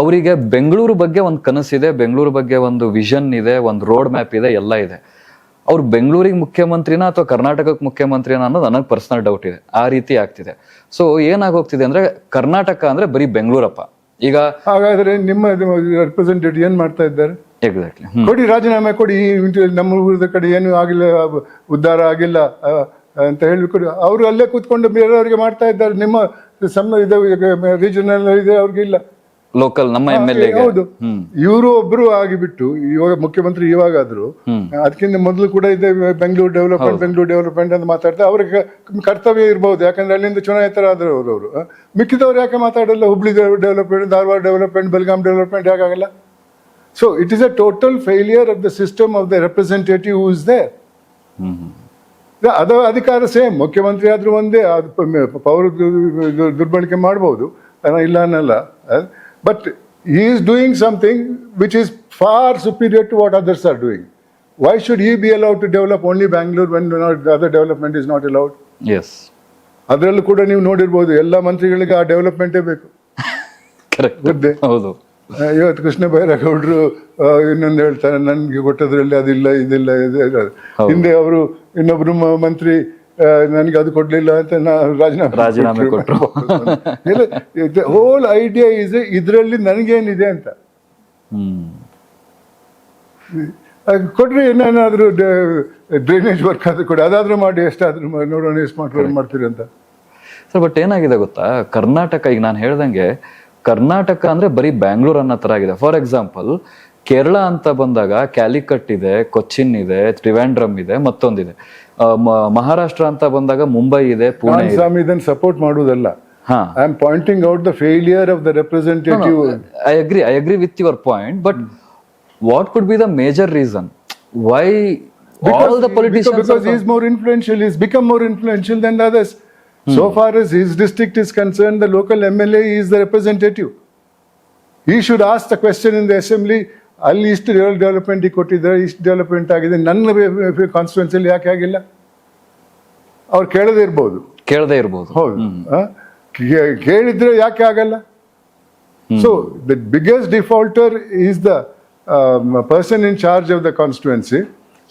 ಅವರಿಗೆ ಬೆಂಗಳೂರು ಬಗ್ಗೆ ಒಂದು ಕನಸಿದೆ, ಬೆಂಗಳೂರು ಬಗ್ಗೆ ಒಂದು vision ಇದೆ, ಒಂದು ರೋಡ್ ಮ್ಯಾಪ್ ಇದೆ, ಎಲ್ಲ ಇದೆ. ಅವ್ರು ಬೆಂಗಳೂರಿಗೆ ಮುಖ್ಯಮಂತ್ರಿನ ಅಥವಾ ಕರ್ನಾಟಕಕ್ಕೆ ಮುಖ್ಯಮಂತ್ರಿನ ಅನ್ನೋದು ನನಗೆ ಪರ್ಸನಲ್ ಡೌಟ್ ಇದೆ. ಆ ರೀತಿ ಆಗ್ತಿದೆ. ಸೊ ಏನಾಗೋಗ್ತಿದೆ ಅಂದ್ರೆ ಕರ್ನಾಟಕ ಅಂದ್ರೆ ಬರೀ ಬೆಂಗಳೂರಪ್ಪ. ಈಗ ಹಾಗಾದ್ರೆ ನಿಮ್ಮ ರೆಪ್ರೆಸೆಂಟೇಟಿವ್ ಏನ್ ಮಾಡ್ತಾ ಇದ್ದಾರೆ? ಎಕ್ಸಾಕ್ಟ್ಲಿ. ಕೊಡಿ, ರಾಜೀನಾಮೆ ಕೊಡಿ, ನಮ್ಮ ಊರದ ಕಡೆ ಏನು ಆಗಿಲ್ಲ, ಉದ್ಧಾರ ಆಗಿಲ್ಲ ಅಂತ ಹೇಳಿ ಕೊಡಿ. ಅವರು ಅಲ್ಲೇ ಕೂತ್ಕೊಂಡು ಬೇರೆಯವ್ರಿಗೆ ಮಾಡ್ತಾ ಇದ್ದಾರೆ. ನಿಮ್ಮ ರೀಜನಲ್ ಇದೆ, ಅವ್ರಿಗೆ ಇಲ್ಲ. ಲೋಕಲ್ ನಮ್ಮ MLA. ಹೌದು, ಇವರು ಒಬ್ರು ಆಗಿಬಿಟ್ಟು ಇವಾಗ ಮುಖ್ಯಮಂತ್ರಿ ಇವಾಗಾದ್ರು, ಅದಕ್ಕಿಂತ ಮೊದಲು ಕೂಡ ಇದೆ ಬೆಂಗಳೂರು ಡೆವಲಪ್ಮೆಂಟ್ ಅಂತ ಮಾತಾಡ್ತಾರೆ. ಅವ್ರಿಗೆ ಕರ್ತವ್ಯ ಇರ್ಬೋದು, ಯಾಕಂದ್ರೆ ಅಲ್ಲಿಂದ ಚುನಾಯಿತರಾದ್ರು ಅವರು. ಮಿಕ್ಕಿದವ್ರು ಯಾಕೆ ಮಾತಾಡಲ್ಲ? Hubli development, Dharwad development, Belgaum development ಯಾಕಾಗಲ್ಲ? So it is a total failure of the system of the representative who is there. ಅದು ಅಧಿಕಾರ ಸೇಮ್, ಮುಖ್ಯಮಂತ್ರಿ ಆದ್ರೂ ಒಂದೇ, ಪವರ್ ದುರ್ಬಳಕೆ ಮಾಡ್ಬೋದು, ಇಲ್ಲ ಅನ್ನಲ್ಲ. But he is doing something which is far superior to what others are doing. Why should he be allowed to develop only Bangalore when the other development is not allowed? Yes. ಅದರಲ್ಲೂ ಕೂಡ ನೀವು ನೋಡಿರ್ಬೋದು, ಎಲ್ಲ ಮಂತ್ರಿಗಳಿಗೆ ಆ ಡೆವಲಪ್ಮೆಂಟೇ ಬೇಕು. Correct. ಹೌದು. ಇವತ್ತು ಕೃಷ್ಣ ಬೈರೇಗೌಡರು ಇನ್ನೊಂದು ಹೇಳ್ತಾರೆ, ನನ್ಗೆ ಕೊಟ್ಟದ್ರಲ್ಲಿ ಅದಿಲ್ಲ, ಇದಿಲ್ಲ, ಹಿಂದೆ ಅವರು ಇನ್ನೊಬ್ರು ಮಂತ್ರಿ ನನ್ಗೆ ಅದು ಕೊಡ್ಲಿಲ್ಲ ಅಂತ ರಾಜೀನಾಮೆ ಕೊಟ್ಟರು. ಹೋಲ್ ಐಡಿಯಾ ಇಸ್ ಇದ್ರಲ್ಲಿ ನನಗೇನಿದೆ ಅಂತ ಕೊಡ್ರಿ. ಏನಾದ್ರು ಡ್ರೈನೇಜ್ ವರ್ಕ್ ಆದ್ರೂ ಕೊಡಿ, ಅದಾದ್ರೂ ಮಾಡಿ, ಎಷ್ಟಾದ್ರೂ ನೋಡೋಣ ಎಷ್ಟು ಮಾಡ್ತೀರಿ ಅಂತ. ಸರ್, ಬಟ್ ಏನಾಗಿದೆ ಗೊತ್ತಾ, ಕರ್ನಾಟಕ ಈಗ ನಾನು ಹೇಳ್ದಂಗೆ ಕರ್ನಾಟಕ ಅಂದ್ರೆ ಬರೀ ಬ್ಯಾಂಗ್ಳೂರ್ ಅನ್ನೋ ತರ ಆಗಿದೆ. ಫಾರ್ ಎಕ್ಸಾಂಪಲ್, ಕೇರಳ ಅಂತ ಬಂದಾಗ ಕ್ಯಾಲಿಕಟ್ ಇದೆ, ಕೊಚ್ಚಿನ್ ಇದೆ, ತ್ರಿವೆಂಡ್ರಮ್ ಇದೆ, ಮತ್ತೊಂದಿದೆ. ಮಹಾರಾಷ್ಟ್ರ ಅಂತ ಬಂದಾಗ ಮುಂಬೈ ಇದೆ, ಪುಣೆ ಇದೆ. ಸ್ವಾಮಿ ಇದನ್ನು ಸಪೋರ್ಟ್ ಮಾಡುವುದಲ್ಲ. I am pointing out the failure of the representative. I agree with your point, but what could be the major reason why all the politicians because he is more influential, he has become more influential than the others. So far as his district is concerned, the local MLA is the representative. He should ask the question in the assembly, ಅಲ್ಲಿ ಇಷ್ಟು development ಕೊಟ್ಟಿದ್ದಾರೆ, ಇಷ್ಟು development ಆಗಿದೆ, ನನ್ನ ಕಾನ್ಸ್ಟಿಟ್ಯೂನ್ಸಿಯಲ್ಲಿ ಯಾಕೆ ಆಗಿಲ್ಲ? ಅವ್ರು ಕೇಳದೇ ಇರ್ಬೋದು. ಹೌದು, ಕೇಳಿದ್ರೆ ಯಾಕೆ ಆಗಲ್ಲ? So the biggest defaulter is the person in charge of the constituency,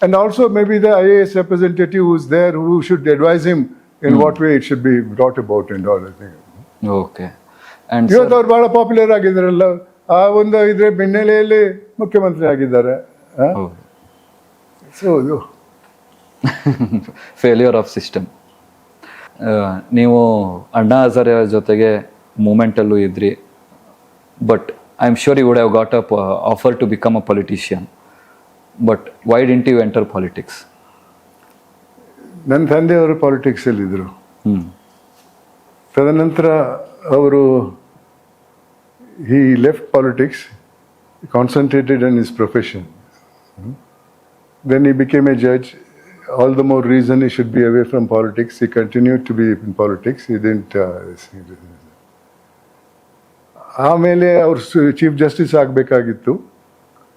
and also maybe the IAS representative who is there, who should advise him in what way it should be brought about and all that thing. Okay. And ಇವತ್ತು ಅವ್ರು ಬಹಳ popular ಆಗಿದ್ದಾರಲ್ಲ, ಆ ಒಂದು ಇದ್ರ ಬೆನ್ನೆಲೆಯಲ್ಲಿ ಮುಖ್ಯಮಂತ್ರಿ ಆಗಿದ್ದಾರೆ. So failure of system. ನೀವು ಅಣ್ಣಾ ಹಜಾರೆ ಜೊತೆಗೆ ಮೂಮೆಂಟಲ್ಲೂ ಇದ್ರಿ, but I am sure you would have got up offer to become a politician. But why didn't you enter politics? ನನ್ನ ತಂದೆಯವರು ಪಾಲಿಟಿಕ್ಸಲ್ಲಿ ಇದ್ದರು. ತದನಂತರ ಅವರು he left politics, concentrated on his profession. Then he became a judge. All the more reason he should be away from politics. He continued to be in politics. He didn't. ಆಮೇಲೆ ಅವರು chief justice ಆಗಬೇಕಾಗಿತ್ತು.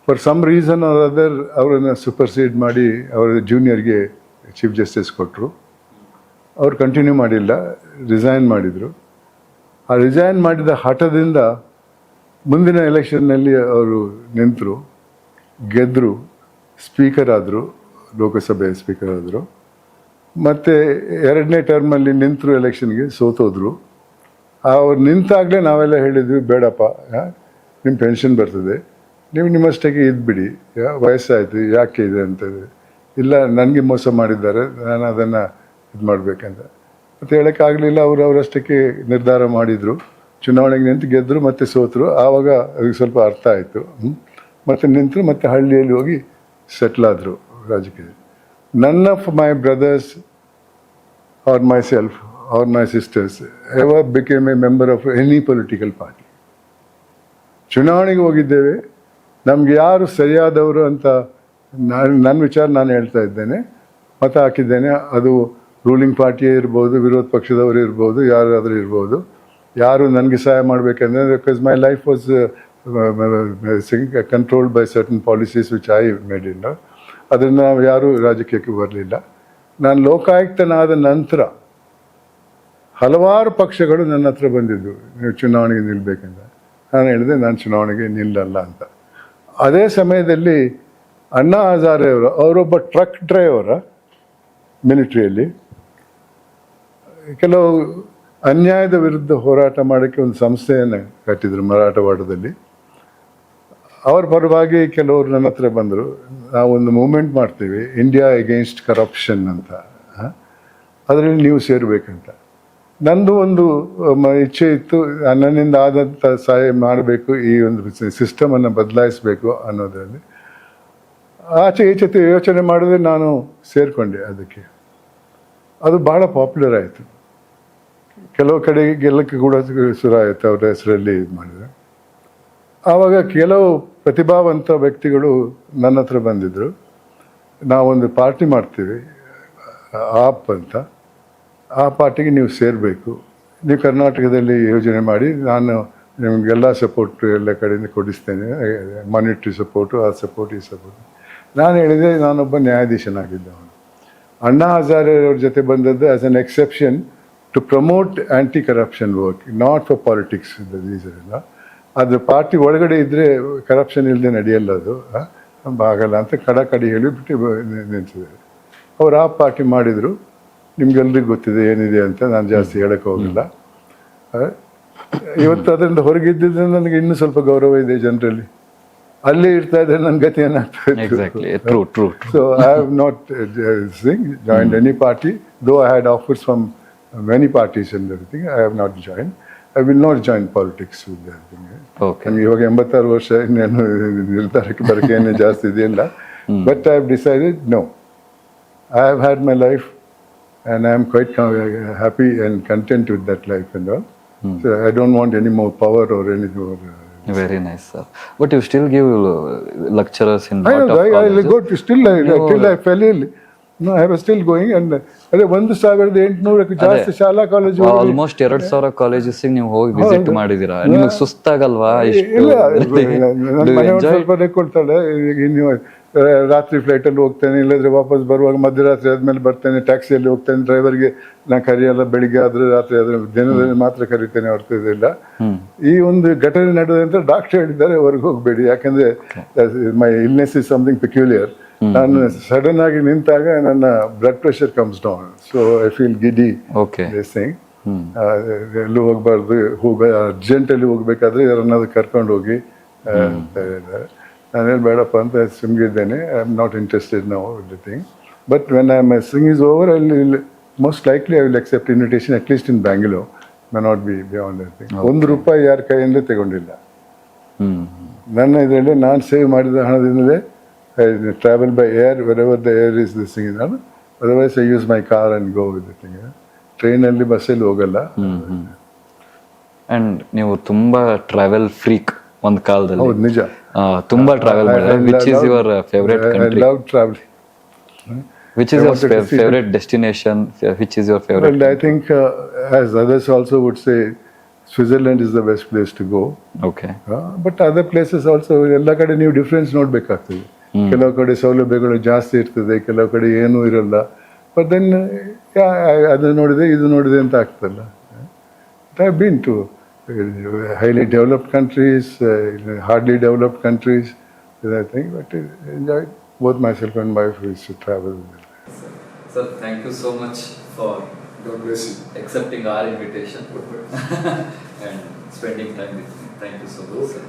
For some reason or other ಅವರನ್ನು supersede ಮಾಡಿ ಅವರ ಜೂನಿಯರ್ಗೆ chief justice ಕೊಟ್ಟರು. ಅವ್ರು continue ಮಾಡಿಲ್ಲ, resign ಮಾಡಿದರು. ಆ ರಿಸೈನ್ ಮಾಡಿದ ಹಠದಿಂದ ಮುಂದಿನ ಎಲೆಕ್ಷನ್ನಲ್ಲಿ ಅವರು ನಿಂತರು, ಗೆದ್ದರು, ಸ್ಪೀಕರ್ ಆದರು, ಲೋಕಸಭೆ ಸ್ಪೀಕರ್ ಆದರು. ಮತ್ತು ಎರಡನೇ ಟರ್ಮಲ್ಲಿ ನಿಂತರು, ಎಲೆಕ್ಷನ್ಗೆ ಸೋತೋದ್ರು. ಅವ್ರು ನಿಂತಾಗಲೇ ನಾವೆಲ್ಲ ಹೇಳಿದ್ವಿ, ಬೇಡಪ್ಪ, ನಿಮ್ಮ ಪೆನ್ಷನ್ ಬರ್ತದೆ, ನೀವು ನಿಮ್ಮಷ್ಟಕ್ಕೆ ಇದ್ಬಿಡಿ, ವಯಸ್ಸಾಯಿತು, ಯಾಕೆ ಇದೆ ಅಂತಂದರೆ, ಇಲ್ಲ ನನಗೆ ಮೋಸ ಮಾಡಿದ್ದಾರೆ, ನಾನು ಅದನ್ನು ಇದು ಮಾಡಬೇಕಂತ. ಮತ್ತು ಹೇಳೋಕ್ಕಾಗಲಿಲ್ಲ. ಅವರಷ್ಟಕ್ಕೆ ನಿರ್ಧಾರ ಮಾಡಿದರು. ಚುನಾವಣೆಗೆ ನಿಂತು ಗೆದ್ದರು, ಮತ್ತೆ ಸೋತರು. ಆವಾಗ ಅವ್ರಿಗೆ ಸ್ವಲ್ಪ ಅರ್ಥ ಆಯಿತು. ಮತ್ತು ನಿಂತರು, ಮತ್ತು ಹಳ್ಳಿಯಲ್ಲಿ ಹೋಗಿ ಸೆಟ್ಲ್ ಆದರು ರಾಜಕೀಯ. None of my brothers R my self R my sisters ever became A member of any political party. ಚುನಾವಣೆಗೆ ಹೋಗಿದ್ದೇವೆ, ನಮ್ಗೆ ಯಾರು ಸರಿಯಾದವರು ಅಂತ ನನ್ನ ವಿಚಾರ ನಾನು ಹೇಳ್ತಾ ಇದ್ದೇನೆ. ಮತ ಹಾಕಿದ್ದೇನೆ. ಅದು ರೂಲಿಂಗ್ ಪಾರ್ಟಿಯೇ ಇರ್ಬೋದು, ವಿರೋಧ ಪಕ್ಷದವರು ಇರ್ಬೋದು, ಯಾರಾದರೂ ಇರ್ಬೋದು. ಯಾರು ನನಗೆ ಸಹಾಯ ಮಾಡಬೇಕಂದ್ರೆ, because my life was controlled by certain policies which I made in. ಅದನ್ನು ನಾವು ಯಾರೂ ರಾಜಕೀಯಕ್ಕೆ ಬರಲಿಲ್ಲ. ನಾನು ಲೋಕಾಯುಕ್ತನಾದ ನಂತರ ಹಲವಾರು ಪಕ್ಷಗಳು ನನ್ನ ಹತ್ರ ಬಂದಿದ್ದು, ನೀವು ಚುನಾವಣೆಗೆ ನಿಲ್ಲಬೇಕಂತ. ನಾನು ಹೇಳಿದೆ, ನಾನು ಚುನಾವಣೆಗೆ ನಿಲ್ಲಲ್ಲ ಅಂತ. ಅದೇ ಸಮಯದಲ್ಲಿ ಅಣ್ಣಾ ಹಜಾರೆ ಅವರೊಬ್ಬ ಟ್ರಕ್ ಡ್ರೈವರ ಮಿಲಿಟ್ರಿಯಲ್ಲಿ ಕೆಲವು ಅನ್ಯಾಯದ ವಿರುದ್ಧ ಹೋರಾಟ ಮಾಡೋಕ್ಕೆ ಒಂದು ಸಂಸ್ಥೆಯನ್ನು ಕಟ್ಟಿದರು ಮರಾಠವಾಡದಲ್ಲಿ. ಅವ್ರ ಪರವಾಗಿ ಕೆಲವರು ನನ್ನ ಹತ್ರ ಬಂದರು. ನಾವೊಂದು ಮೂವ್ಮೆಂಟ್ ಮಾಡ್ತೀವಿ, ಇಂಡಿಯಾ ಎಗೇನ್ಸ್ಟ್ ಕರಪ್ಷನ್ ಅಂತ. ಅದರಲ್ಲಿ ನೀವು ಸೇರಬೇಕಂತ. ನಂದು ಒಂದು ಇಚ್ಛೆ ಇತ್ತು, ನನ್ನಿಂದ ಆದಂಥ ಸಹಾಯ ಮಾಡಬೇಕು, ಈ ಒಂದು ಸಿಸ್ಟಮನ್ನು ಬದಲಾಯಿಸಬೇಕು ಅನ್ನೋದರಲ್ಲಿ. ಆಚೆ ಈಚೆ ಯೋಚನೆ ಮಾಡಿದ್ರೆ ನಾನು ಸೇರಿಕೊಂಡೆ ಅದಕ್ಕೆ. ಅದು ಭಾಳ ಪಾಪ್ಯುಲರ್ ಆಯಿತು. ಕೆಲವು ಕಡೆ ಗೆಲ್ಲಕ್ಕೆ ಕೂಡ ಶುರು ಆಯಿತು ಅವರ ಹೆಸರಲ್ಲಿ ಇದು ಮಾಡಿದರೆ. ಆವಾಗ ಕೆಲವು ಪ್ರತಿಭಾವಂತ ವ್ಯಕ್ತಿಗಳು ನನ್ನ ಹತ್ರ ಬಂದಿದ್ದರು. ನಾವೊಂದು ಪಾರ್ಟಿ ಮಾಡ್ತೀವಿ, ಆಪ್ ಅಂತ. ಆ ಪಾರ್ಟಿಗೆ ನೀವು ಸೇರಬೇಕು, ನೀವು ಕರ್ನಾಟಕದಲ್ಲಿ ಯೋಜನೆ ಮಾಡಿ, ನಾನು ನಿಮಗೆಲ್ಲ ಸಪೋರ್ಟು ಎಲ್ಲ ಕಡೆಯಿಂದ ಕೊಡಿಸ್ತೇನೆ, ಮಾನಿಟ್ರಿ ಸಪೋರ್ಟು, ಆ ಸಪೋರ್ಟ್, ಈ ಸಪೋರ್ಟ್. ನಾನು ಹೇಳಿದೆ, ನಾನೊಬ್ಬ ನ್ಯಾಯಾಧೀಶನಾಗಿದ್ದವನು. ಅಣ್ಣಾ ಹಜಾರೆ ಅವ್ರ ಜೊತೆ ಬಂದದ್ದು as an exception to promote anti corruption work, not for politics. ಇದೆಲ್ಲ ಅದು ಪಾರ್ಟಿ ಒಳಗಡೆ ಇದ್ದರೆ ಕರಪ್ಷನ್ ಇಲ್ಲದೆ ನಡೆಯಲ್ಲ, ಅದು ಆಗಲ್ಲ ಅಂತ ಕಡಿ ಹೇಳಿಬಿಟ್ಟು ನಿಂತಿದ್ದಾರೆ. ಅವ್ರು ಆ ಪಾರ್ಟಿ ಮಾಡಿದರು. ನಿಮ್ಗೆಲ್ರಿಗೂ ಗೊತ್ತಿದೆ ಏನಿದೆ ಅಂತ, ನಾನು ಜಾಸ್ತಿ ಹೇಳೋಕ್ಕೆ ಹೋಗಿಲ್ಲ. ಇವತ್ತು ಅದರಿಂದ ಹೊರಗಿದ್ದಿದ್ದರಿಂದ ನನಗೆ ಇನ್ನೂ ಸ್ವಲ್ಪ ಗೌರವ ಇದೆ ಜನರಲ್ಲಿ. ಅಲ್ಲೇ ಇರ್ತಾ ಇದ್ರೆ ನನ್ನ ಗತಿ ಏನಾಗ್ತದೆ. So I have not joined any party, though I had offers from many parties and everything. I have not join. I will not join politics with everything. ನನಗೆ ಇವಾಗ 86 ವರ್ಷ, ಇನ್ನೇನು ನಿರ್ಧಾರಕ್ಕೆ ಬರೋಕ್ಕೆ ಏನೇ ಜಾಸ್ತಿ ಇದೆಯಲ್ಲ. But I have decided no, I have had my life and I am quite happy and content with that life and all. So I don't want any more power or any more. Very nice, sir. But you still give lectures in I lot of colleges. I go to still till I fell ill. No, I was still going, and ಅದೇ 1800ಕ್ಕೂ ಜಾಸ್ತಿ ಶಾಲಾ college. Almost 2000 colleges ನೀವು ಹೋಗಿ visit ಮಾಡಿದೀರಾ. ನಿಮಗೆ ಸುಸ್ತಾಗಲ್ವಾ? ಇಲ್ಲ, ಮನೆ ಸ್ವಲ್ಪ ರೆಕ್ಕೊಳ್ತಾಳೆ. ಇನ್ನು ರಾತ್ರಿ ಫ್ಲೈಟಲ್ಲಿ ಹೋಗ್ತೇನೆ, ಇಲ್ಲದ್ರೆ ವಾಪಸ್ ಬರುವಾಗ ಮಧ್ಯರಾತ್ರಿ ಆದಮೇಲೆ ಬರ್ತೇನೆ. ಟ್ಯಾಕ್ಸಿಯಲ್ಲಿ ಹೋಗ್ತೇನೆ. ಡ್ರೈವರ್ಗೆ ನಾನು ಕರೆಯಲ್ಲ, ಬೆಳಿಗ್ಗೆ ಆದ್ರೆ ರಾತ್ರಿ ಆದ್ರೆ ದಿನದಲ್ಲಿ ಮಾತ್ರ ಕರಿತೇನೆ, ಹೊರತಿಲ್ಲ. ಈ ಒಂದು ಘಟನೆ ನಡೆದಂತ ಡಾಕ್ಟರ್ ಹೇಳಿದ್ದಾರೆ, ಹೊರಗೆ ಹೋಗಬೇಡಿ, ಯಾಕಂದ್ರೆ my illness is something peculiar. ನಾನು ಸಡನ್ ಆಗಿ ನಿಂತಾಗ ನನ್ನ blood pressure comes down, so I feel giddy this thing. ಎಲ್ಲೂ ಹೋಗ್ಬಾರ್ದು, ಅರ್ಜೆಂಟಲ್ಲಿ ಹೋಗ್ಬೇಕಾದ್ರೆ ಯಾರನ್ನಾದ್ರು ಕರ್ಕೊಂಡು ಹೋಗಿ ಅಂತ ಹೇಳಿದ್ದಾರೆ. ನಾನು ಹೇಳಿ ಬೇಡಪ್ಪ ಅಂತ ಸುಮ್ಗಿದ್ದೇನೆ. I am not interested now with the thing. But when I my sing is over, I will most likely I will accept invitation, at least in Bangalore. May not be beyond that thing. ₹1 ಯಾರ ಕೈಯಿಂದ ತಗೊಂಡಿಲ್ಲ. ನನ್ನ ಇದರಲ್ಲಿ ನಾನು save ಮಾಡಿದ ಹಣದಿಂದಲೇ I travel by air wherever the air is this thing. Otherwise I use my car and go with the thing. ಟ್ರೈನಲ್ಲಿ ಬಸ್ಸಲ್ಲಿ ಹೋಗಲ್ಲ. ಅಂಡ್ ನೀವು ತುಂಬಾ ಟ್ರಾವೆಲ್ ಫ್ರೀಕ್ ಒಂದು ಕಾಲದಲ್ಲಿ. ಹೌದು, ನಿಜ. ತುಂಬಾ ಟ್ರಾವೆಲ್ ಮಾಡಿದ್ರೆ. Which is your favourite country? I love travelling. Which is your favorite destination? Which is your favorite? Well, I think as others also would say, Switzerland is the best place to go. Okay. But other places also, ಎಲ್ಲ ಕಡೆ ನೀವು difference ನೋಡ್ಬೇಕಾಗ್ತದೆ. ಕೆಲವು ಕಡೆ ಸೌಲಭ್ಯಗಳು ಜಾಸ್ತಿ ಇರ್ತದೆ, ಕೆಲವು ಕಡೆ ಏನೂ ಇರಲ್ಲ. ಬಟ್ ದೆನ್ ಅದು ನೋಡಿದೆ ಇದು ನೋಡಿದೆ ಅಂತ ಆಗ್ತಲ್ಲ. I have been to highly developed countries, hardly developed countries, I think, but enjoyed. Both myself and my wife used to travel. Sir, thank you so much for God bless you. accepting our invitation and spending time with me. Thank you so much, sir.